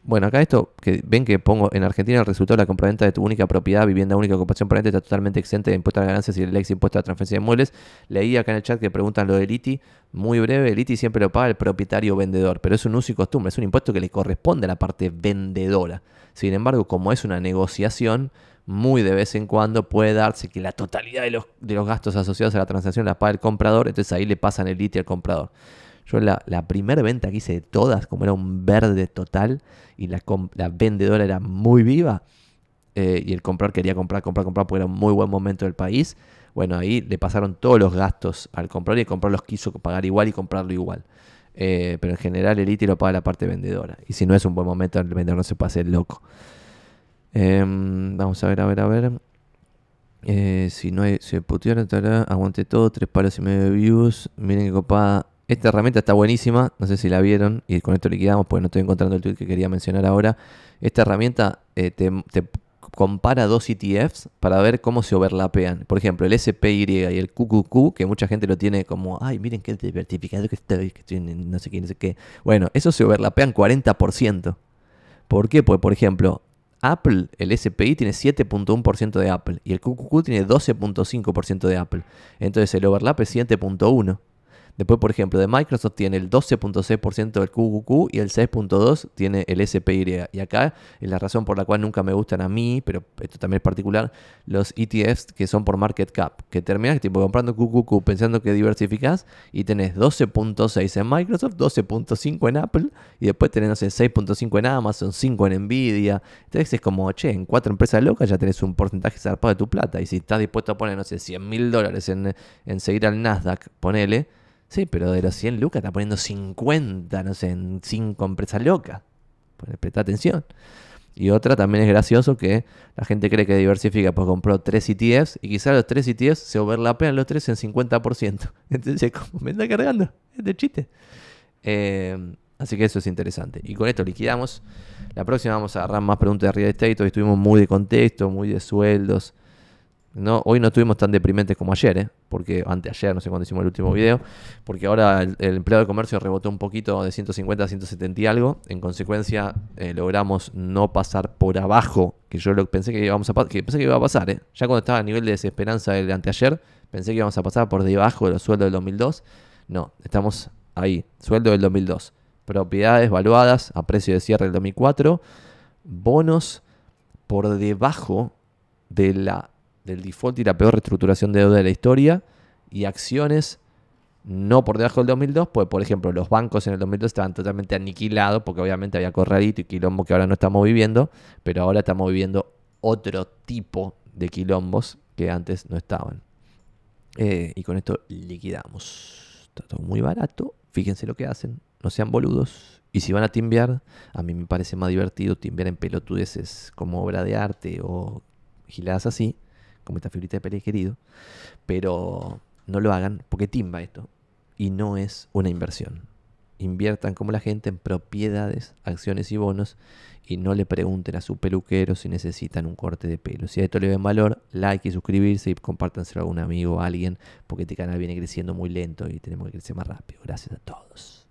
Bueno, acá esto, que ven que pongo en Argentina el resultado de la compraventa de tu única propiedad, vivienda única, ocupación permanente, está totalmente exenta de impuesto a las ganancias y el ex impuesto a la transferencia de inmuebles. Leí acá en el chat que preguntan lo del ITI, muy breve, el ITI siempre lo paga el propietario vendedor, pero es un uso y costumbre, es un impuesto que le corresponde a la parte vendedora. Sin embargo, como es una negociación, muy de vez en cuando puede darse que la totalidad de los gastos asociados a la transacción la paga el comprador, entonces ahí le pasan el ITI al comprador. Yo la primera venta que hice de todas, como era un verde total y la vendedora era muy viva y el comprador quería comprar porque era un muy buen momento del país, bueno, ahí le pasaron todos los gastos al comprador y el comprador los quiso pagar igual y comprarlo igual. Pero en general el ITI lo paga la parte vendedora. Y si no es un buen momento, el vendedor no se puede hacer loco. Vamos a ver. Si no hay, se putearon, aguante todo, 3 palos y medio de views. Miren qué copada. Esta herramienta está buenísima, no sé si la vieron y con esto liquidamos porque no estoy encontrando el tweet que quería mencionar ahora. Esta herramienta te compara dos ETFs para ver cómo se overlapean. Por ejemplo, el SPY y el QQQ, que mucha gente lo tiene como, ay, miren qué diversificado que estoy en no sé qué. Bueno, esos se overlapean 40%. ¿Por qué? Pues, por ejemplo, Apple, el SPY tiene 7.1% de Apple y el QQQ tiene 12.5% de Apple. Entonces el overlap es 7.1%. Después, por ejemplo, de Microsoft tiene el 12.6% del QQQ y el 6.2% tiene el SPY. Y acá es la razón por la cual nunca me gustan a mí, pero esto también es particular, los ETFs que son por market cap. Que terminas tipo comprando QQQ pensando que diversificás y tenés 12.6 en Microsoft, 12.5 en Apple y después tenés, no sé, 6.5 en Amazon, 5 en Nvidia. Entonces es como, che, en 4 empresas locas ya tenés un porcentaje zarpado de tu plata. Y si estás dispuesto a poner, no sé, $100.000 en seguir al Nasdaq, ponele. Sí, pero de los 100 lucas está poniendo 50, no sé, en 5 empresas locas. Presta atención. Y otra también es gracioso que la gente cree que diversifica, pues compró 3 ETFs y quizás los 3 ETFs se overlapean los 3 en 50%. Entonces, ¿cómo me está cargando? Es de chiste. Así que eso es interesante. Y con esto liquidamos. La próxima vamos a agarrar más preguntas de real estate. Hoy estuvimos muy de contexto, muy de sueldos. No, hoy no estuvimos tan deprimentes como ayer, porque anteayer, no sé cuándo hicimos el último video, porque ahora el empleado de comercio rebotó un poquito de 150 a 170 y algo. En consecuencia, logramos no pasar por abajo, que yo pensé que iba a pasar. Ya cuando estaba a nivel de desesperanza del anteayer, pensé que íbamos a pasar por debajo de los sueldos del 2002. No, estamos ahí, sueldo del 2002. Propiedades valuadas a precio de cierre del 2004. Bonos por debajo del default y la peor reestructuración de deuda de la historia, y acciones no por debajo del 2002, pues por ejemplo los bancos en el 2002 estaban totalmente aniquilados porque obviamente había corralito y quilombo que ahora no estamos viviendo, pero ahora estamos viviendo otro tipo de quilombos que antes no estaban. Y con esto liquidamos. Está todo muy barato. Fíjense lo que hacen. No sean boludos. Y si van a timbear, a mí me parece más divertido timbear en pelotudeces como obra de arte o giladas así, como esta fibrita de Pele querido. Pero no lo hagan porque timba esto. Y no es una inversión. Inviertan como la gente en propiedades, acciones y bonos. Y no le pregunten a su peluquero si necesitan un corte de pelo. Si a esto le ven valor, like y suscribirse y compártanselo a algún amigo o a alguien, porque este canal viene creciendo muy lento y tenemos que crecer más rápido. Gracias a todos.